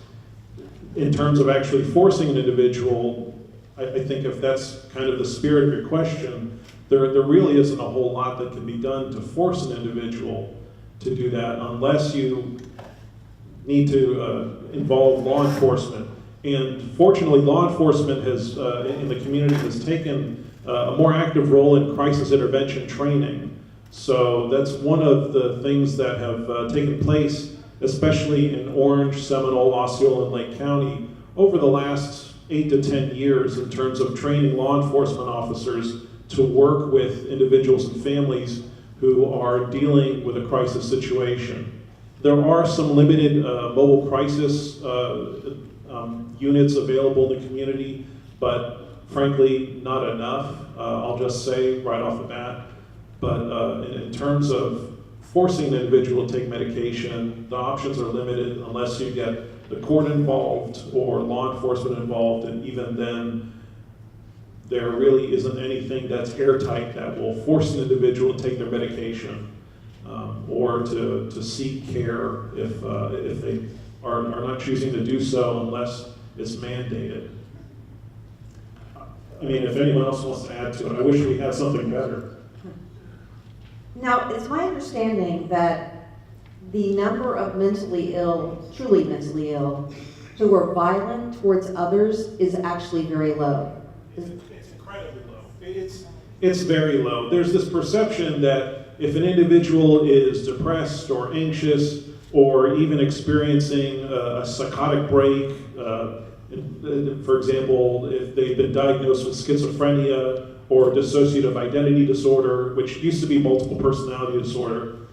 In terms of actually forcing an individual, I think if that's kind of the spirit of your question, there really isn't a whole lot that can be done to force an individual to do that unless you need to involve law enforcement. And fortunately, law enforcement has, in the community, has taken a more active role in crisis intervention training. So that's one of the things that have taken place, especially in Orange, Seminole, Osceola, and Lake County over the last 8 to 10 years in terms of training law enforcement officers to work with individuals and families who are dealing with a crisis situation. There are some limited mobile crisis units available in the community, but frankly, not enough, I'll just say right off the bat. But in terms of forcing an individual to take medication, the options are limited unless you get the court involved or law enforcement involved, and even then, there really isn't anything that's airtight that will force an individual to take their medication or to seek care if they are not choosing to do so unless it's mandated. I mean, if anyone else wants to add to it, I wish we had something better. Now, it's my understanding that the number of mentally ill, truly mentally ill, who are violent towards others is actually very low. It's incredibly low. It's very low. There's this perception that if an individual is depressed or anxious or even experiencing a psychotic break, for example, if they've been diagnosed with schizophrenia or dissociative identity disorder, which used to be multiple personality disorder,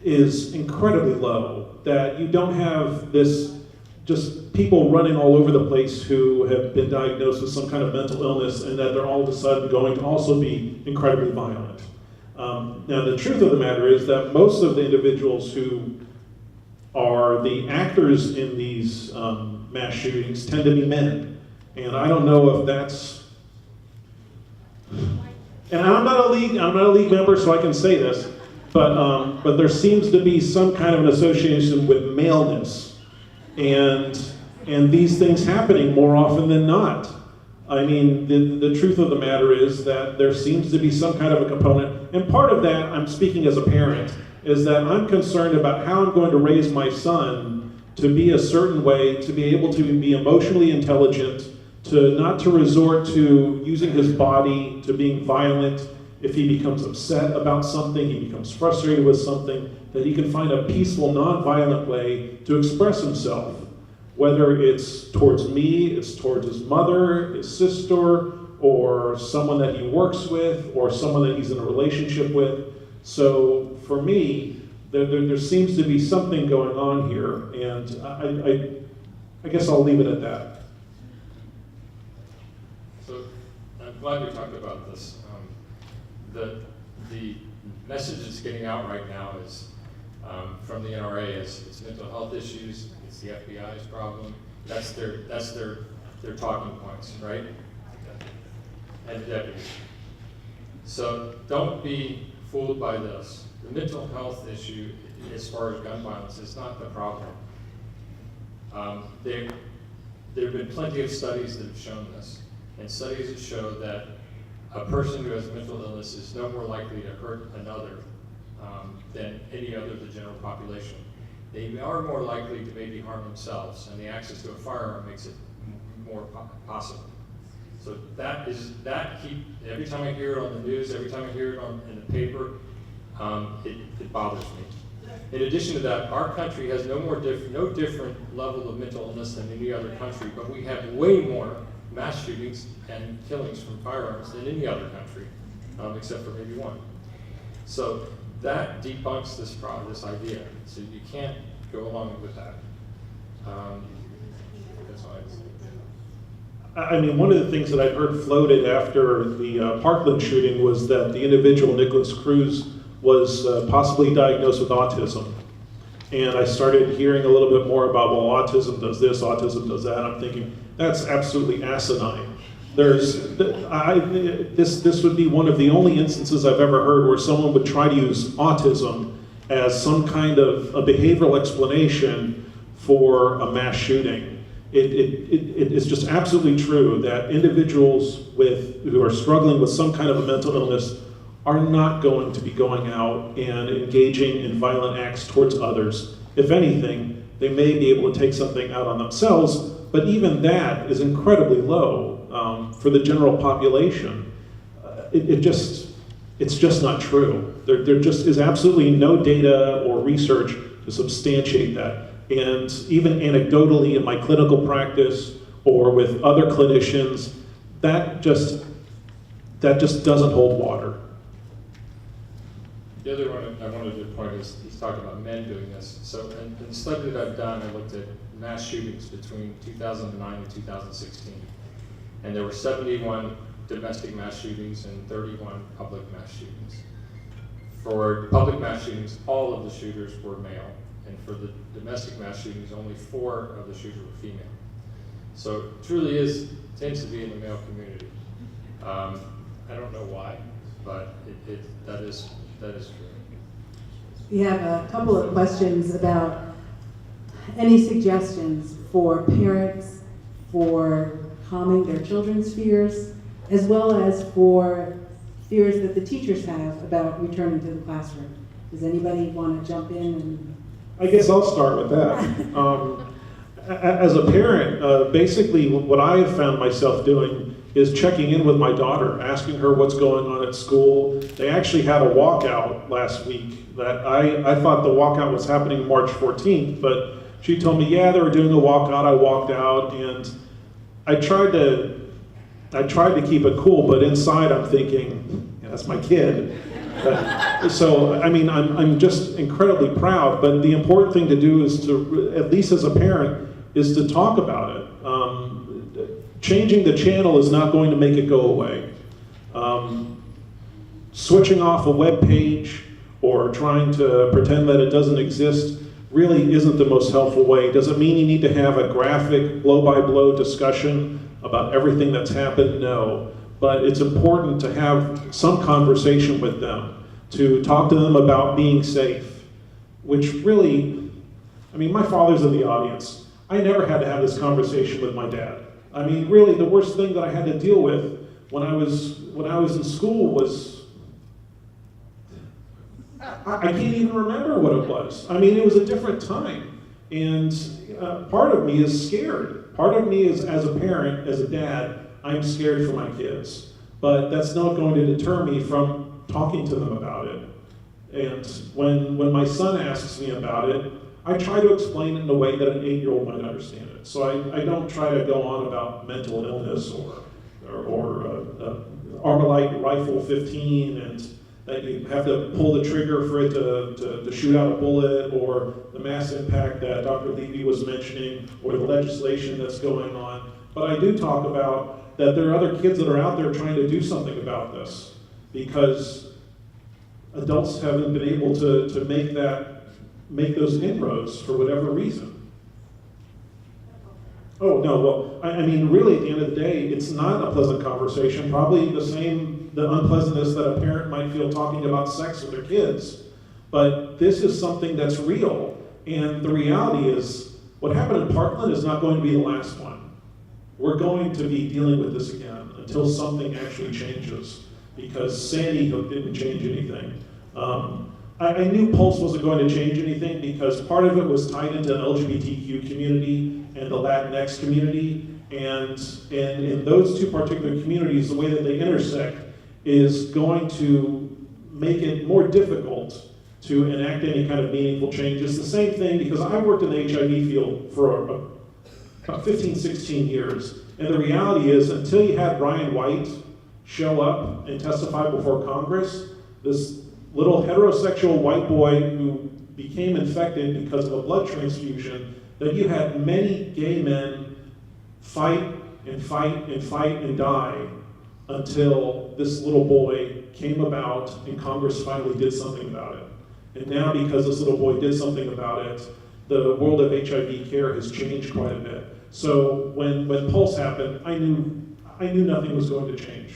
is incredibly low. That you don't have this just people running all over the place who have been diagnosed with some kind of mental illness and that they're all of a sudden going to also be incredibly violent. Now, the truth of the matter is that most of the individuals who are the actors in these mass shootings tend to be men. And I don't know if that's, and I'm not a league member, so I can say this, but there seems to be some kind of an association with maleness, and these things happening more often than not. I mean, the truth of the matter is that there seems to be some kind of a component, and part of that, I'm speaking as a parent, is that I'm concerned about how I'm going to raise my son to be a certain way, to be able to be emotionally intelligent, to not to resort to using his body, to being violent. If he becomes upset about something, he becomes frustrated with something, that he can find a peaceful, non-violent way to express himself. Whether it's towards me, it's towards his mother, his sister, or someone that he works with, or someone that he's in a relationship with. So for me, there seems to be something going on here, and I guess I'll leave it at that. So I'm glad we talked about this. The message that's getting out right now is from the NRA is it's mental health issues, it's the FBI's problem. That's their talking points, right? And deputies. So don't be fooled by this. The mental health issue, as far as gun violence, is not the problem. There have been plenty of studies that have shown this, and studies that show that a person who has mental illness is no more likely to hurt another than any other of the general population. They are more likely to maybe harm themselves, and the access to a firearm makes it more possible. So every time I hear it on the news, every time I hear it in the paper, it bothers me. In addition to that, our country has no different level of mental illness than any other country, but we have way more mass shootings and killings from firearms than any other country, except for maybe one. So that debunks this idea. So you can't go along with that. That's why I mean, one of the things that I've heard floated after the Parkland shooting was that the individual, Nicholas Cruz, was possibly diagnosed with autism. And I started hearing a little bit more about, well, autism does this, autism does that. I'm thinking, that's absolutely asinine. This would be one of the only instances I've ever heard where someone would try to use autism as some kind of a behavioral explanation for a mass shooting. It is just absolutely true that individuals who are struggling with some kind of a mental illness are not going to be going out and engaging in violent acts towards others. If anything, they may be able to take something out on themselves, but even that is incredibly low for the general population. It's just not true. There just is absolutely no data or research to substantiate that. And even anecdotally in my clinical practice or with other clinicians, that just doesn't hold water. The other one I wanted to point is he's talking about men doing this. So in the study that I've done, I looked at mass shootings between 2009 and 2016. And there were 71 domestic mass shootings and 31 public mass shootings. For public mass shootings, all of the shooters were male. And for the domestic mass shootings, only 4 of the shooters were female. So it truly tends to be in the male community. I don't know why, but that is true. We have a couple of questions about any suggestions for parents for calming their children's fears, as well as for fears that the teachers have about returning to the classroom. Does anybody want to jump in? And I guess I'll start with that. As a parent, basically what I have found myself doing is checking in with my daughter, asking her what's going on at school. They actually had a walkout last week that I thought the walkout was happening March 14th, but she told me, yeah, they were doing a walkout. I walked out, and I tried to keep it cool, but inside I'm thinking, yeah, that's my kid. So, I mean, I'm just incredibly proud, but the important thing to do is to, at least as a parent, is to talk about it. Changing the channel is not going to make it go away. Switching off a web page or trying to pretend that it doesn't exist really isn't the most helpful way. Does it mean you need to have a graphic, blow-by-blow discussion about everything that's happened? No. But it's important to have some conversation with them, to talk to them about being safe, which really, I mean, my father's in the audience. I never had to have this conversation with my dad. I mean, really, the worst thing that I had to deal with when I was in school was, I can't even remember what it was. I mean, it was a different time. And part of me is scared. Part of me is, as a parent, as a dad, I'm scared for my kids. But that's not going to deter me from talking to them about it. And when my son asks me about it, I try to explain it in a way that an 8-year-old might understand it. So I don't try to go on about mental illness or Armalite Rifle 15 and that you have to pull the trigger for it to shoot out a bullet, or the mass impact that Dr. Levy was mentioning, or the legislation that's going on. But I do talk about that there are other kids that are out there trying to do something about this, because adults haven't been able to make those inroads for whatever reason. Oh, no, well, I mean, really, at the end of the day, it's not a pleasant conversation. Probably the unpleasantness that a parent might feel talking about sex with their kids. But this is something that's real. And the reality is, what happened in Parkland is not going to be the last one. We're going to be dealing with this again until something actually changes. Because Sandy Hook didn't change anything. I knew Pulse wasn't going to change anything because part of it was tied into the LGBTQ community and the Latinx community. And in those two particular communities, the way that they intersect is going to make it more difficult to enact any kind of meaningful change. It's the same thing because I worked in the HIV field for about 15, 16 years. And the reality is, until you had Ryan White show up and testify before Congress, this little heterosexual white boy who became infected because of a blood transfusion, that you had many gay men fight and fight and fight and die until this little boy came about and Congress finally did something about it. And now, because this little boy did something about it, the world of HIV care has changed quite a bit. So when Pulse happened, I knew nothing was going to change.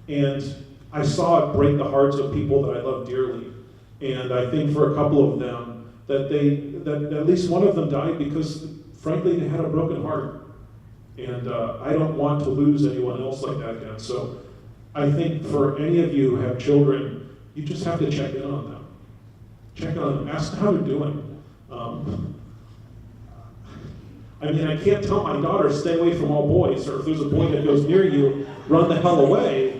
And I saw it break the hearts of people that I love dearly. And I think for a couple of them, that at least one of them died because, frankly, they had a broken heart. And I don't want to lose anyone else like that again. So I think for any of you who have children, you just have to check in on them. Check on them, ask how they're doing. I mean, I can't tell my daughter, stay away from all boys, or if there's a boy that goes near you, run the hell away.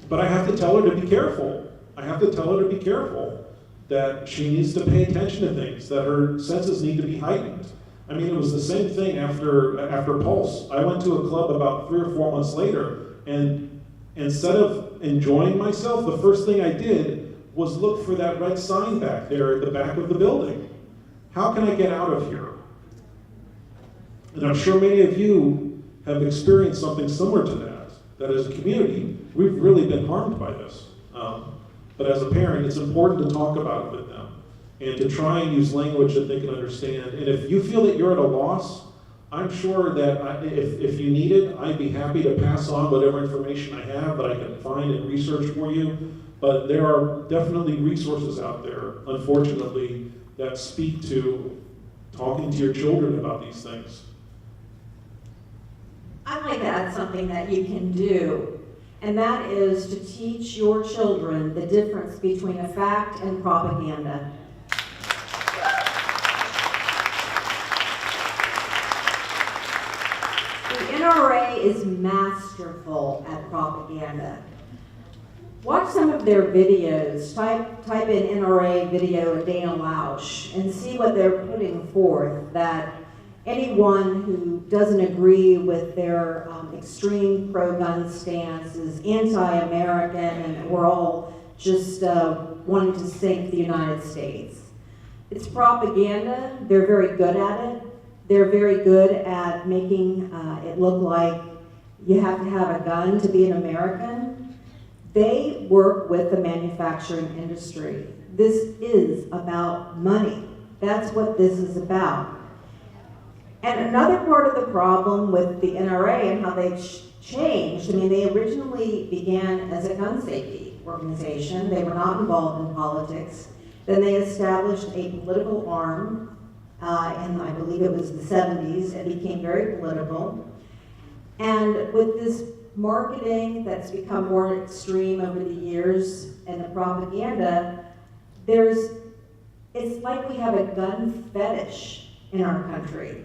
But I have to tell her to be careful. I have to tell her to be careful, that she needs to pay attention to things, that her senses need to be heightened. I mean, it was the same thing after Pulse. I went to a club about 3 or 4 months later, and instead of enjoying myself, the first thing I did was look for that red sign back there at the back of the building. How can I get out of here? And I'm sure many of you have experienced something similar to that as a community, we've really been harmed by this. But as a parent, it's important to talk about it with them and to try and use language that they can understand. And if you feel that you're at a loss, I'm sure that if you need it, I'd be happy to pass on whatever information I have that I can find and research for you. But there are definitely resources out there, unfortunately, that speak to talking to your children about these things. I'd like to add something that you can do, and that is to teach your children the difference between a fact and propaganda. The NRA is masterful at propaganda. Watch some of their videos. Type in NRA video and Dana Lausch and see what they're putting forth, that anyone who doesn't agree with their extreme pro-gun stance is anti-American and we're all just wanting to sink the United States. It's propaganda. They're very good at it. They're very good at making it look like you have to have a gun to be an American. They work with the manufacturing industry. This is about money. That's what this is about. And another part of the problem with the NRA and how they've changed, I mean, they originally began as a gun safety organization. They were not involved in politics. Then they established a political arm, and I believe it was the 70s. It became very political. And with this marketing that's become more extreme over the years and the propaganda, it's like we have a gun fetish in our country.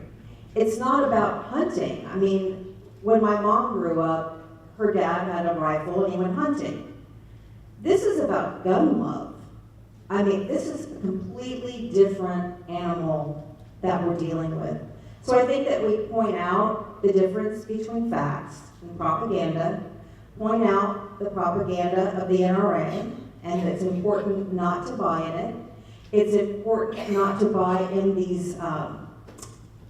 It's not about hunting. I mean, when my mom grew up, her dad had a rifle and he went hunting. This is about gun love. I mean, this is a completely different animal that we're dealing with. So I think that we point out the difference between facts and propaganda, point out the propaganda of the NRA, and it's important not to buy in it. It's important not to buy in these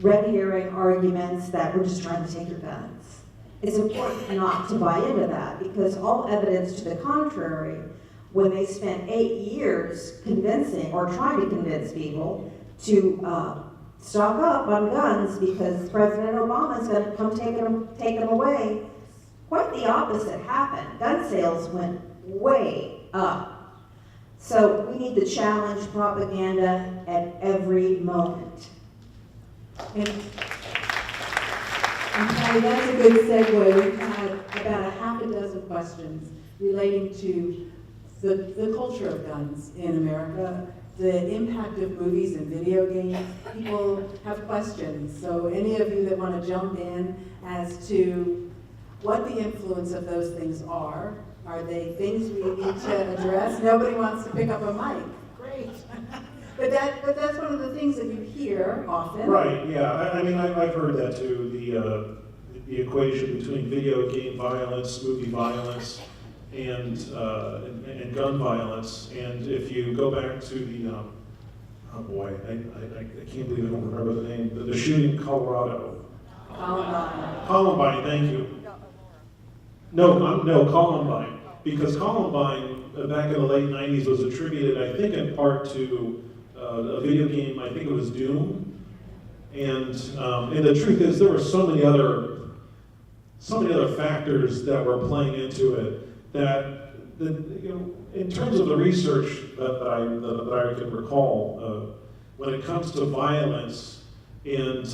red herring arguments that we're just trying to take your guns. It's important not to buy into that, because all evidence to the contrary, when they spent 8 years convincing or trying to convince people to stock up on guns because President Obama's going to come take them away, quite the opposite happened. Gun sales went way up. So we need to challenge propaganda at every moment. And Patty, that's a good segue. We've had about a half a dozen questions relating to the culture of guns in America, the impact of movies and video games. People have questions. So any of you that want to jump in as to what the influence of those things are they things we need to address? Nobody wants to pick up a mic. Great. But that's one of the things that you hear often. Right, yeah, I mean, I've heard that too, the equation between video game violence, movie violence, and gun violence. And if you go back to the, oh boy, I can't believe I don't remember the name, the shooting in Colorado. Columbine, thank you. No, Columbine. Because Columbine, back in the late 90s, was attributed, I think, in part to a video game, I think it was Doom. And the truth is, there were so many other factors that were playing into it that you know, in terms of the research that I can recall, when it comes to violence and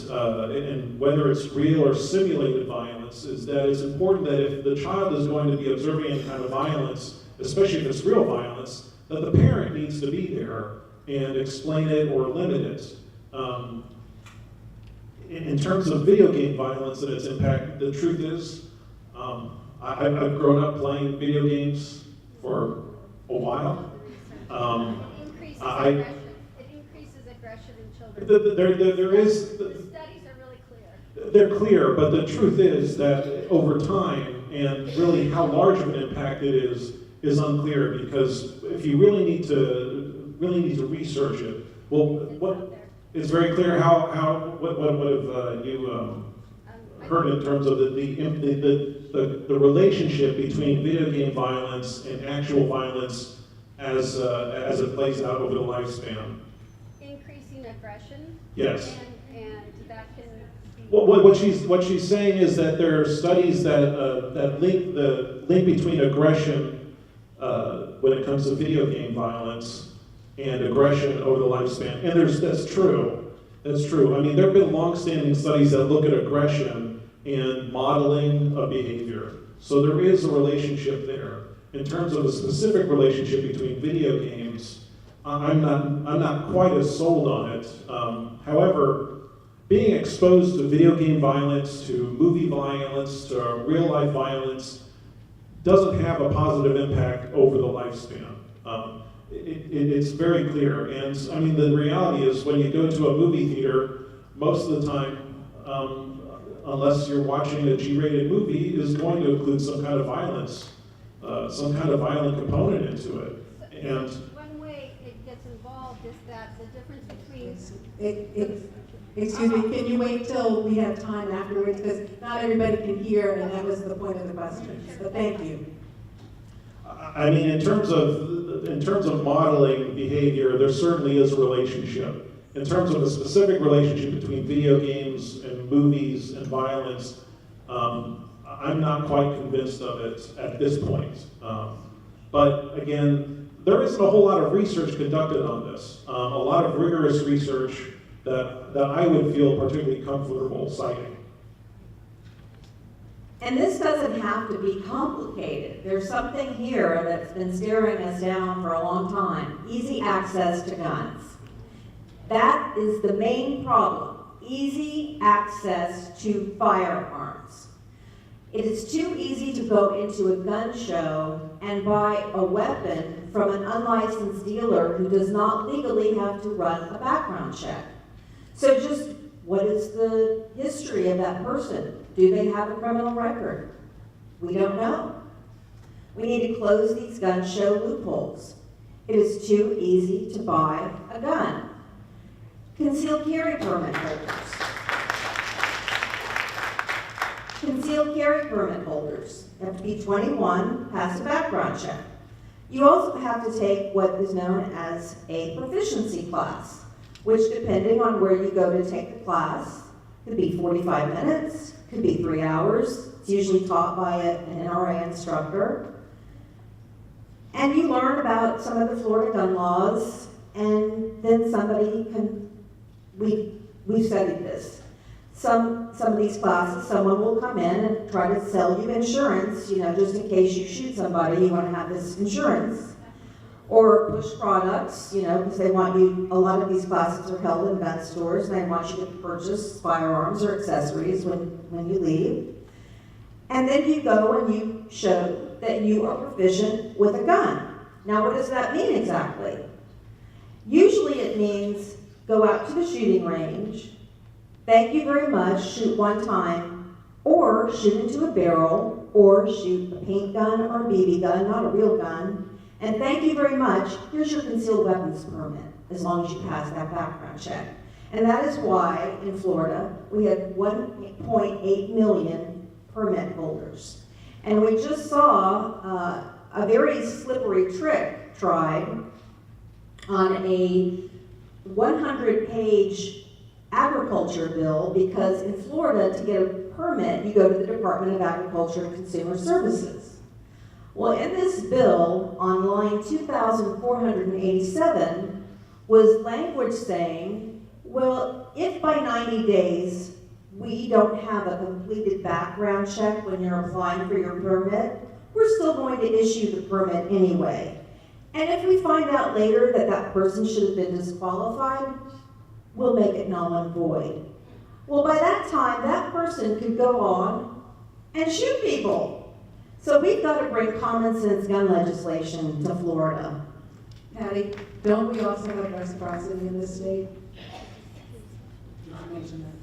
whether it's real or simulated violence, is that it's important that if the child is going to be observing any kind of violence, especially if it's real violence, that the parent needs to be there and explain it or limit it. In terms of video game violence and its impact, the truth is, I've grown up playing video games for a while. It increases aggression in children. There is. The studies are really clear. They're clear, but the truth is that over time, and really how large of an impact it is unclear, because if you really need to research it, well, what it's very clear what have you hurt in terms of the relationship between video game violence and actual violence as it plays out over the lifespan. Increasing aggression. Yes. And that can be. What she's saying is that there are studies that link the link between aggression when it comes to video game violence and aggression over the lifespan. And that's true. That's true. I mean, there have been long-standing studies that look at aggression and modeling of behavior. So there is a relationship there. In terms of a specific relationship between video games, I'm not quite as sold on it. However, being exposed to video game violence, to movie violence, to real life violence, doesn't have a positive impact over the lifespan. It's very clear. And I mean, the reality is when you go to a movie theater, most of the time, unless you're watching a G-rated movie, is going to include some kind of violence, some kind of violent component into it. And One way it gets involved is that the difference between. Excuse me, can you wait till we have time afterwards? Because not everybody can hear, and that was the point of the question. So thank you. I mean, in terms of modeling behavior, there certainly is a relationship. In terms of a specific relationship between video games and movies and violence, I'm not quite convinced of it at this point. But again, there isn't a whole lot of research conducted on this. A lot of rigorous research that I would feel particularly comfortable citing. And this doesn't have to be complicated. There's something here that's been staring us down for a long time. Easy access to guns. That is the main problem. Easy access to firearms. It is too easy to go into a gun show and buy a weapon from an unlicensed dealer who does not legally have to run a background check. So just what is the history of that person? Do they have a criminal record? We don't know. We need to close these gun show loopholes. It is too easy to buy a gun. Concealed carry permit holders. Concealed carry permit holders have to be 21, pass a background check. You also have to take what is known as a proficiency class, which depending on where you go to take the class, could be 45 minutes, could be 3 hours. It's usually taught by an NRA instructor. And you learn about some of the Florida gun laws, and then somebody can, we've studied this. Some of these classes, someone will come in and try to sell you insurance, just in case you shoot somebody, you want to have this insurance. Or push products, because they want you, a lot of these classes are held in gun stores, and they want you to purchase firearms or accessories when you leave. And then you go and you show that you are proficient with a gun. Now, what does that mean exactly? Usually it means go out to the shooting range, thank you very much, shoot one time, or shoot into a barrel, or shoot a paint gun or a BB gun, not a real gun, and thank you very much, here's your concealed weapons permit, as long as you pass that background check. And that is why, in Florida, we had 1.8 million permit holders. And we just saw a very slippery trick tried on a 100-page agriculture bill, because in Florida, to get a permit, you go to the Department of Agriculture and Consumer Services. Well, in this bill, on line 2,487, was language saying, well, if by 90 days we don't have a completed background check when you're applying for your permit, we're still going to issue the permit anyway. And if we find out later that that person should have been disqualified, we'll make it null and void. Well, by that time, that person could go on and shoot people. So we've got to bring common sense gun legislation to Florida. Patty, don't we also have reciprocity in this state? You mentioned that.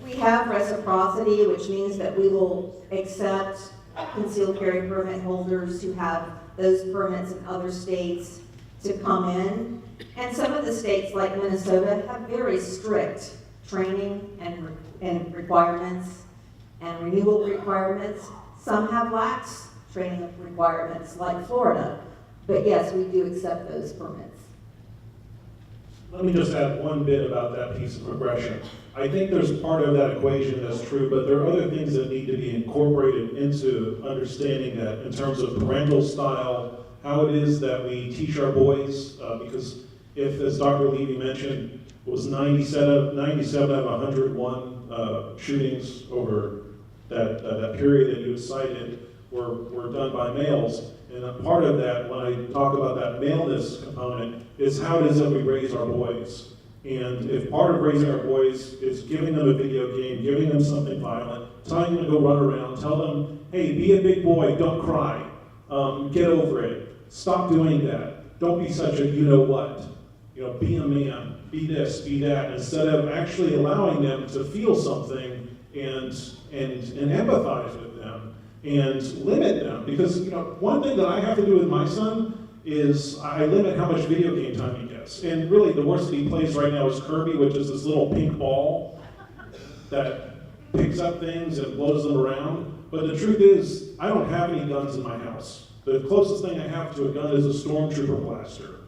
We have reciprocity, which means that we will accept concealed carry permit holders who have those permits in other states to come in. And some of the states, like Minnesota, have very strict training and and requirements and renewal requirements. Some have lax training requirements like Florida, but yes, we do accept those permits. Let me just add one bit about that piece of progression. I think there's part of that equation that's true, but there are other things that need to be incorporated into understanding that in terms of parental style, how it is that we teach our boys, because if, as Dr. Levy mentioned, it was 97 out of 101 shootings over that period that you cited were done by males. And a part of that, when I talk about that maleness component, is how it is that we raise our boys. And if part of raising our boys is giving them a video game, giving them something violent, telling them to go run around, tell them, hey, be a big boy, don't cry, get over it, stop doing that, don't be such a you-know-what, be a man, be this, be that, instead of actually allowing them to feel something and empathize with them and limit them. Because one thing that I have to do with my son is I limit how much video game time he gets. And really the worst that he plays right now is Kirby, which is this little pink ball that picks up things and blows them around. But the truth is, I don't have any guns in my house. The closest thing I have to a gun is a stormtrooper blaster.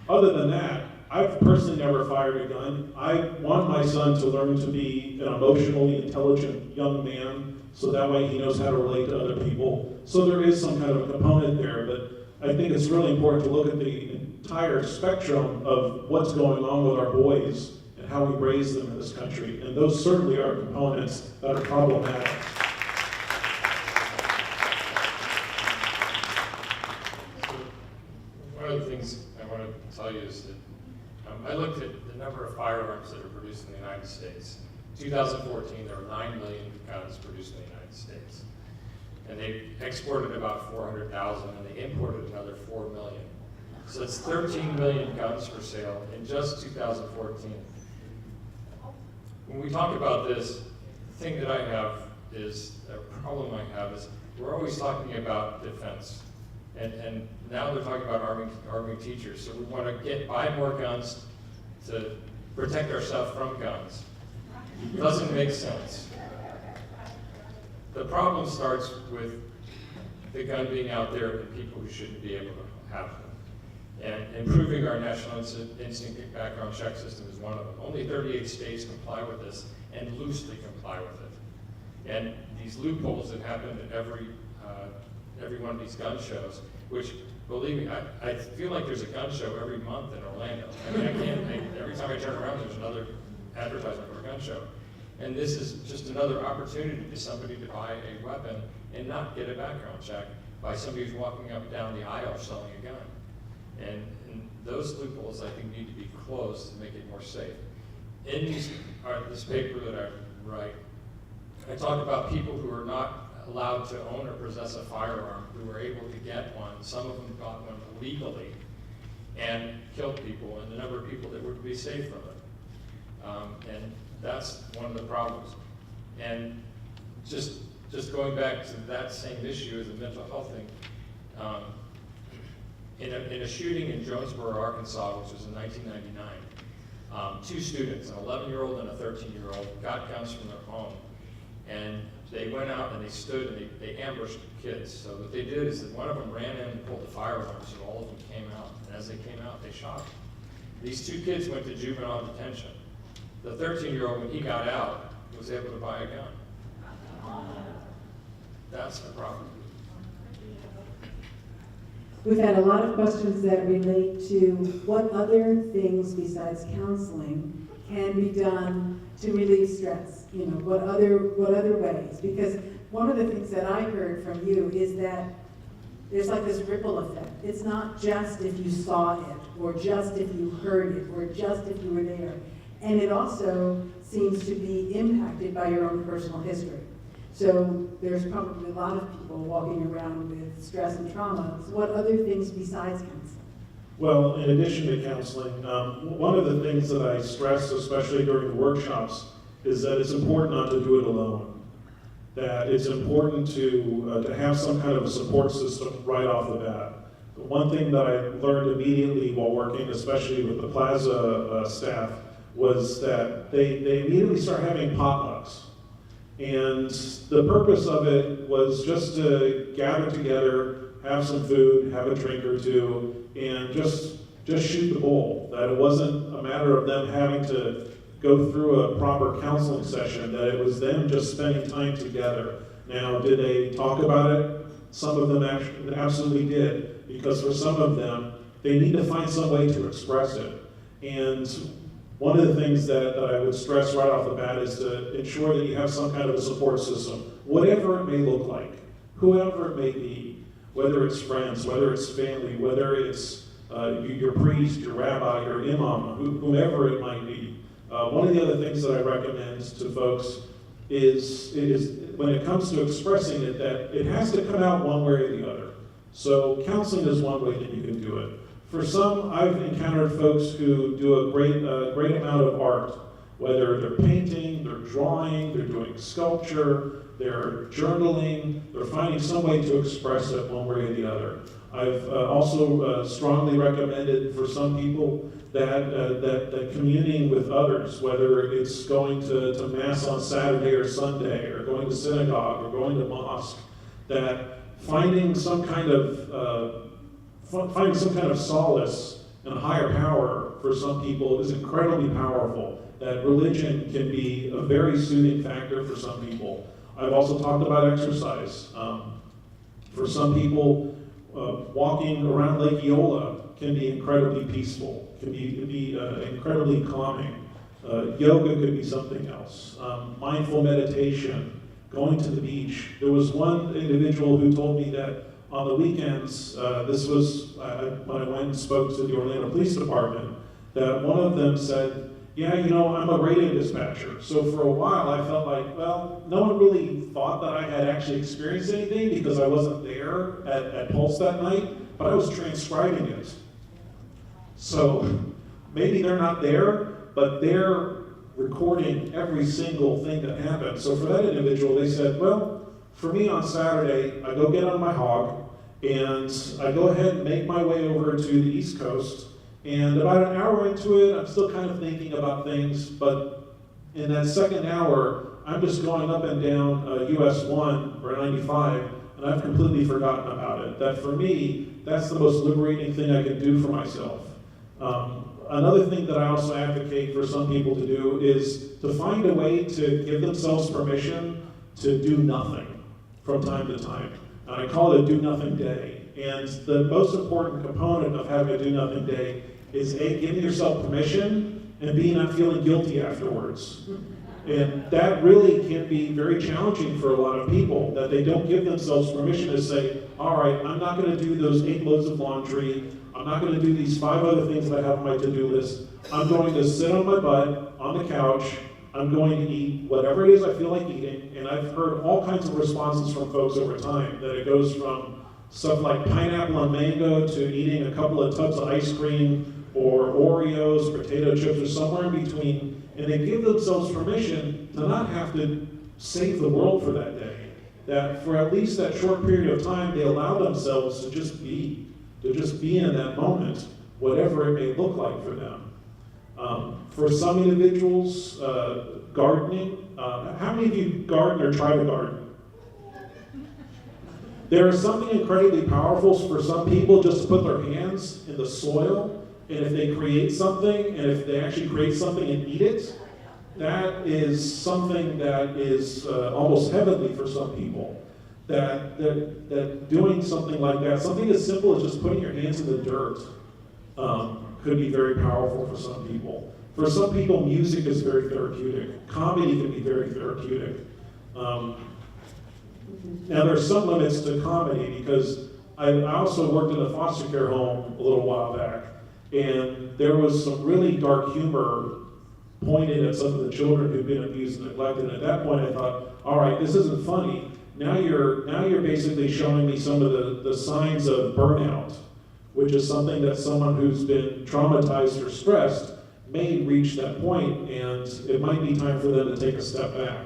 Other than that, I've personally never fired a gun. I want my son to learn to be an emotionally intelligent young man, so that way he knows how to relate to other people. So there is some kind of a component there, but I think it's really important to look at the entire spectrum of what's going on with our boys and how we raise them in this country. And those certainly are components that are problematic. One of the things I want to tell you is that I looked at the number of firearms that are produced in the United States. In 2014, there were 9 million guns produced in the United States. And they exported about 400,000, and they imported another 4 million. So it's 13 million guns for sale in just 2014. When we talk about this, the thing that I have is, a problem I have is, we're always talking about defense. And now they're talking about arming teachers. So we want to buy more guns to protect ourselves from guns. It doesn't make sense. The problem starts with the gun being out there and people who shouldn't be able to have them. And improving our national instinct background check system is one of them. Only 38 states comply with this and loosely comply with it. And these loopholes that happen at every one of these gun shows, which, believe me, I feel like there's a gun show every month in Orlando. I mean, every time I turn around, there's another advertisement for a gun show. And this is just another opportunity for somebody to buy a weapon and not get a background check by somebody who's walking up and down the aisle selling a gun. And those loopholes, I think, need to be closed to make it more safe. In this paper that I write, I talk about people who are not allowed to own or possess a firearm, who were able to get one. Some of them got one illegally and killed people, and the number of people that would be saved from it. And that's one of the problems. And just going back to that same issue as the mental health thing, in a shooting in Jonesboro, Arkansas, which was in 1999, 2 students, an 11-year-old and a 13-year-old, got guns from their home. And they went out and they stood and they ambushed kids. So what they did is that one of them ran in and pulled the firearm, so all of them came out. And as they came out, they shot them. These 2 kids went to juvenile detention. The 13-year-old, when he got out, was able to buy a gun. That's the problem. We've had a lot of questions that relate to what other things besides counseling can be done to relieve stress. What other ways? Because one of the things that I heard from you is that there's like this ripple effect. It's not just if you saw it, or just if you heard it, or just if you were there. And it also seems to be impacted by your own personal history. So there's probably a lot of people walking around with stress and trauma. So what other things besides counseling? Well, in addition to counseling, one of the things that I stress, especially during the workshops, is that it's important not to do it alone. That it's important to have some kind of a support system right off the bat. The one thing that I learned immediately while working, especially with the Plaza staff, was that they immediately start having potlucks. And the purpose of it was just to gather together, have some food, have a drink or two, and just shoot the bull. That it wasn't a matter of them having to go through a proper counseling session, that it was them just spending time together. Now, did they talk about it? Some of them absolutely did, because for some of them, they need to find some way to express it. And one of the things that I would stress right off the bat is to ensure that you have some kind of a support system, whatever it may look like, whoever it may be, whether it's friends, whether it's family, whether it's your priest, your rabbi, your imam, whomever it might be. One of the other things that I recommend to folks is when it comes to expressing it, that it has to come out one way or the other. So counseling is one way that you can do it. For some, I've encountered folks who do a great amount of art, whether they're painting, they're drawing, they're doing sculpture, they're journaling, they're finding some way to express it one way or the other. I've also strongly recommended for some people that communing with others, whether it's going to Mass on Saturday or Sunday, or going to synagogue, or going to mosque, that finding some kind of solace in a higher power for some people is incredibly powerful. That religion can be a very soothing factor for some people. I've also talked about exercise. For some people, walking around Lake Eola can be incredibly peaceful, can be incredibly calming. Yoga could be something else. Mindful meditation, going to the beach. There was one individual who told me that on the weekends, this was when I went and spoke to the Orlando Police Department, that one of them said, yeah, I'm a radio dispatcher. So for a while I felt like, well, no one really thought that I had actually experienced anything because I wasn't there at Pulse that night, but I was transcribing it. So maybe they're not there, but they're recording every single thing that happened. So for that individual, they said, well, for me on Saturday, I go get on my hog, and I go ahead and make my way over to the East Coast, and about an hour into it, I'm still kind of thinking about things, but in that second hour, I'm just going up and down US 1 or 95, and I've completely forgotten about it. That for me, that's the most liberating thing I can do for myself. Another thing that I also advocate for some people to do is to find a way to give themselves permission to do nothing from time to time. And I call it a do-nothing day. And the most important component of having a do-nothing day is A, giving yourself permission, and B, not feeling guilty afterwards. And that really can be very challenging for a lot of people, that they don't give themselves permission to say, all right, I'm not going to do those 8 loads of laundry, I'm not going to do these 5 other things that I have on my to-do list. I'm going to sit on my butt, on the couch, I'm going to eat whatever it is I feel like eating, and I've heard all kinds of responses from folks over time, that it goes from stuff like pineapple and mango to eating a couple of tubs of ice cream, or Oreos, potato chips, or somewhere in between, and they give themselves permission to not have to save the world for that day. That for at least that short period of time, they allow themselves to just be in that moment, whatever it may look like for them. For some individuals, gardening. How many of you garden or try to garden? There is something incredibly powerful for some people just to put their hands in the soil, and if they create something, and if they actually create something and eat it, that is something that is almost heavenly for some people. That doing something like that, something as simple as just putting your hands in the dirt, could be very powerful for some people. For some people, music is very therapeutic. Comedy can be very therapeutic. Now, there's some limits to comedy, because I also worked in a foster care home a little while back, and there was some really dark humor pointed at some of the children who've been abused and neglected. And at that point, I thought, all right, this isn't funny. Now you're basically showing me some of the signs of burnout, which is something that someone who's been traumatized or stressed may reach that point, and it might be time for them to take a step back.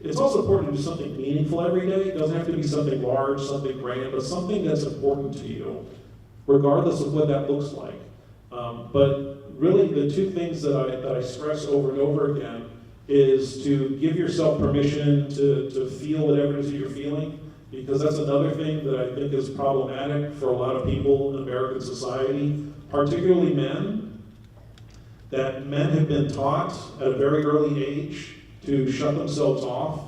It's also important to do something meaningful every day. It doesn't have to be something large, something grand, but something that's important to you, regardless of what that looks like. But really, the two things that I stress over and over again is to give yourself permission to feel whatever it is that you're feeling, because that's another thing that I think is problematic for a lot of people in American society, particularly men, that men have been taught at a very early age to shut themselves off,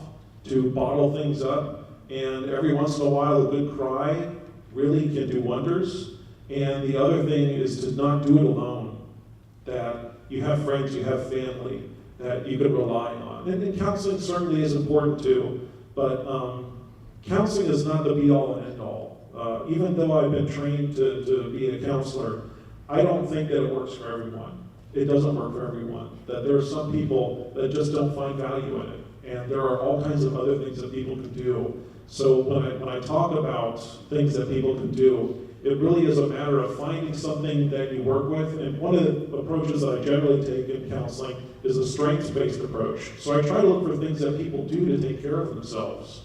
to bottle things up, and every once in a while a good cry really can do wonders. And the other thing is to not do it alone, that you have friends, you have family that you can rely on. And counseling certainly is important too, but counseling is not the be-all and end-all. Even though I've been trained to be a counselor, I don't think that it works for everyone. It doesn't work for everyone. That there are some people that just don't find value in it. And there are all kinds of other things that people can do. So when I talk about things that people can do, it really is a matter of finding something that you work with. And one of the approaches that I generally take in counseling is a strengths-based approach. So I try to look for things that people do to take care of themselves.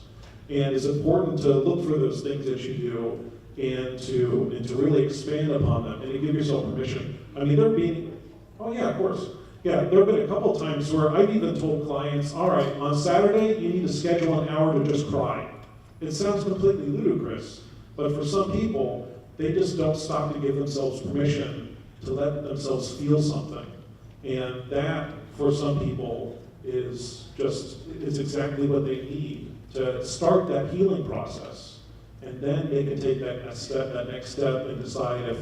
And it's important to look for those things that you do and to really expand upon them and to give yourself permission. I mean, oh yeah, of course. Yeah, there have been a couple times where I've even told clients, all right, on Saturday, you need to schedule an hour to just cry. It sounds completely ludicrous, but for some people, they just don't stop to give themselves permission to let themselves feel something. And that, for some people, is exactly what they need to start that healing process. And then they can take that next step and decide if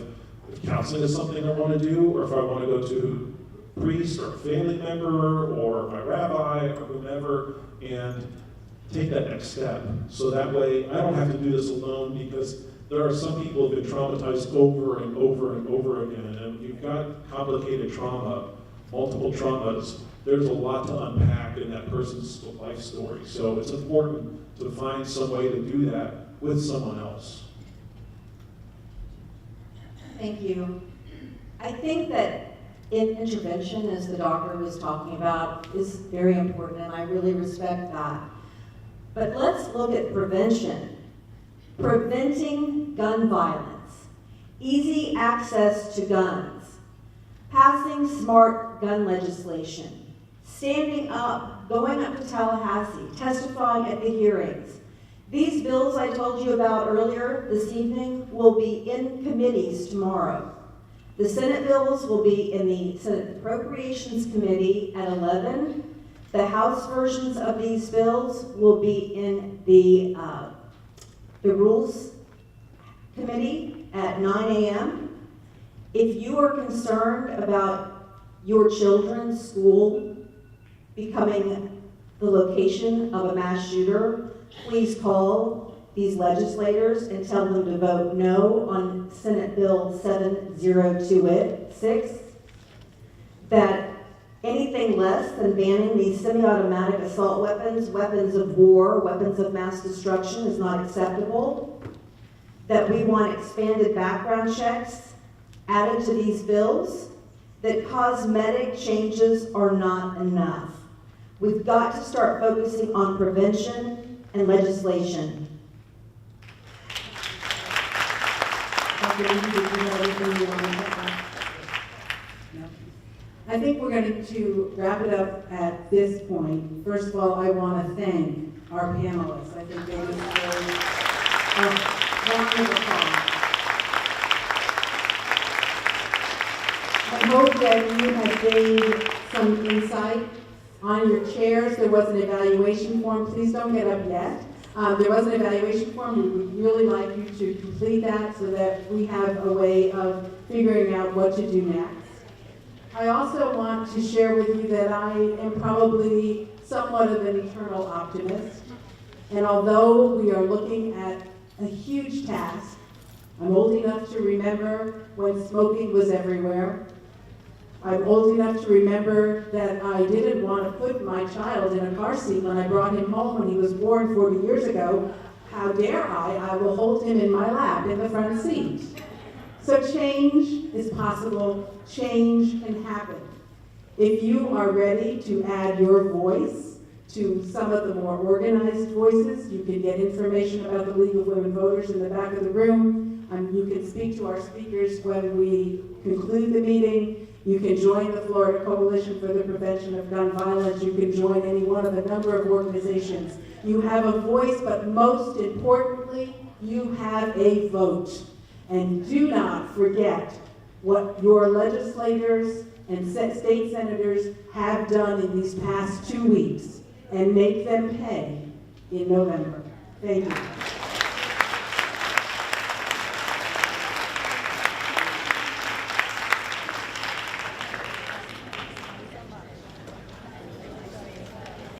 counseling is something I want to do, or if I want to go to a priest or a family member or my rabbi or whomever and take that next step. So that way I don't have to do this alone, because there are some people who have been traumatized over and over and over again. And when you've got complicated trauma, multiple traumas, there's a lot to unpack in that person's life story. So it's important to find some way to do that with someone else. Thank you. I think that intervention, as the doctor was talking about, is very important, and I really respect that. But let's look at prevention. Preventing gun violence, easy access to guns, passing smart gun legislation, standing up, going up to Tallahassee, testifying at the hearings. These bills I told you about earlier this evening will be in committees tomorrow. The Senate bills will be in the Senate Appropriations Committee at 11. The House versions of these bills will be in the Rules Committee at 9 a.m. If you are concerned about your children's school becoming the location of a mass shooter, please call these legislators and tell them to vote no on Senate Bill 7026, that anything less than banning these semi-automatic assault weapons, weapons of war, weapons of mass destruction is not acceptable, that we want expanded background checks added to these bills, that cosmetic changes are not enough. We've got to start focusing on prevention and legislation. Dr. Lee, did you have anything you want to add? No. I think we're going to wrap it up at this point. First of all, I want to thank our panelists. I think they deserve a round of applause. I hope that you have gained some insight on your chairs. There was an evaluation form. Please don't get up yet. There was an evaluation form. We would really like you to complete that so that we have a way of figuring out what to do next. I also want to share with you that I am probably somewhat of an eternal optimist. And although we are looking at a huge task, I'm old enough to remember when smoking was everywhere. I'm old enough to remember that I didn't want to put my child in a car seat when I brought him home when he was born 40 years ago. How dare I will hold him in my lap in the front seat. So change is possible, change can happen. If you are ready to add your voice to some of the more organized voices, you can get information about the League of Women Voters in the back of the room. You can speak to our speakers when we conclude the meeting. You can join the Florida Coalition for the Prevention of Gun Violence. You can join any one of a number of organizations. You have a voice, but most importantly, you have a vote. And do not forget what your legislators and state senators have done in these past 2 weeks, and make them pay in November. Thank you.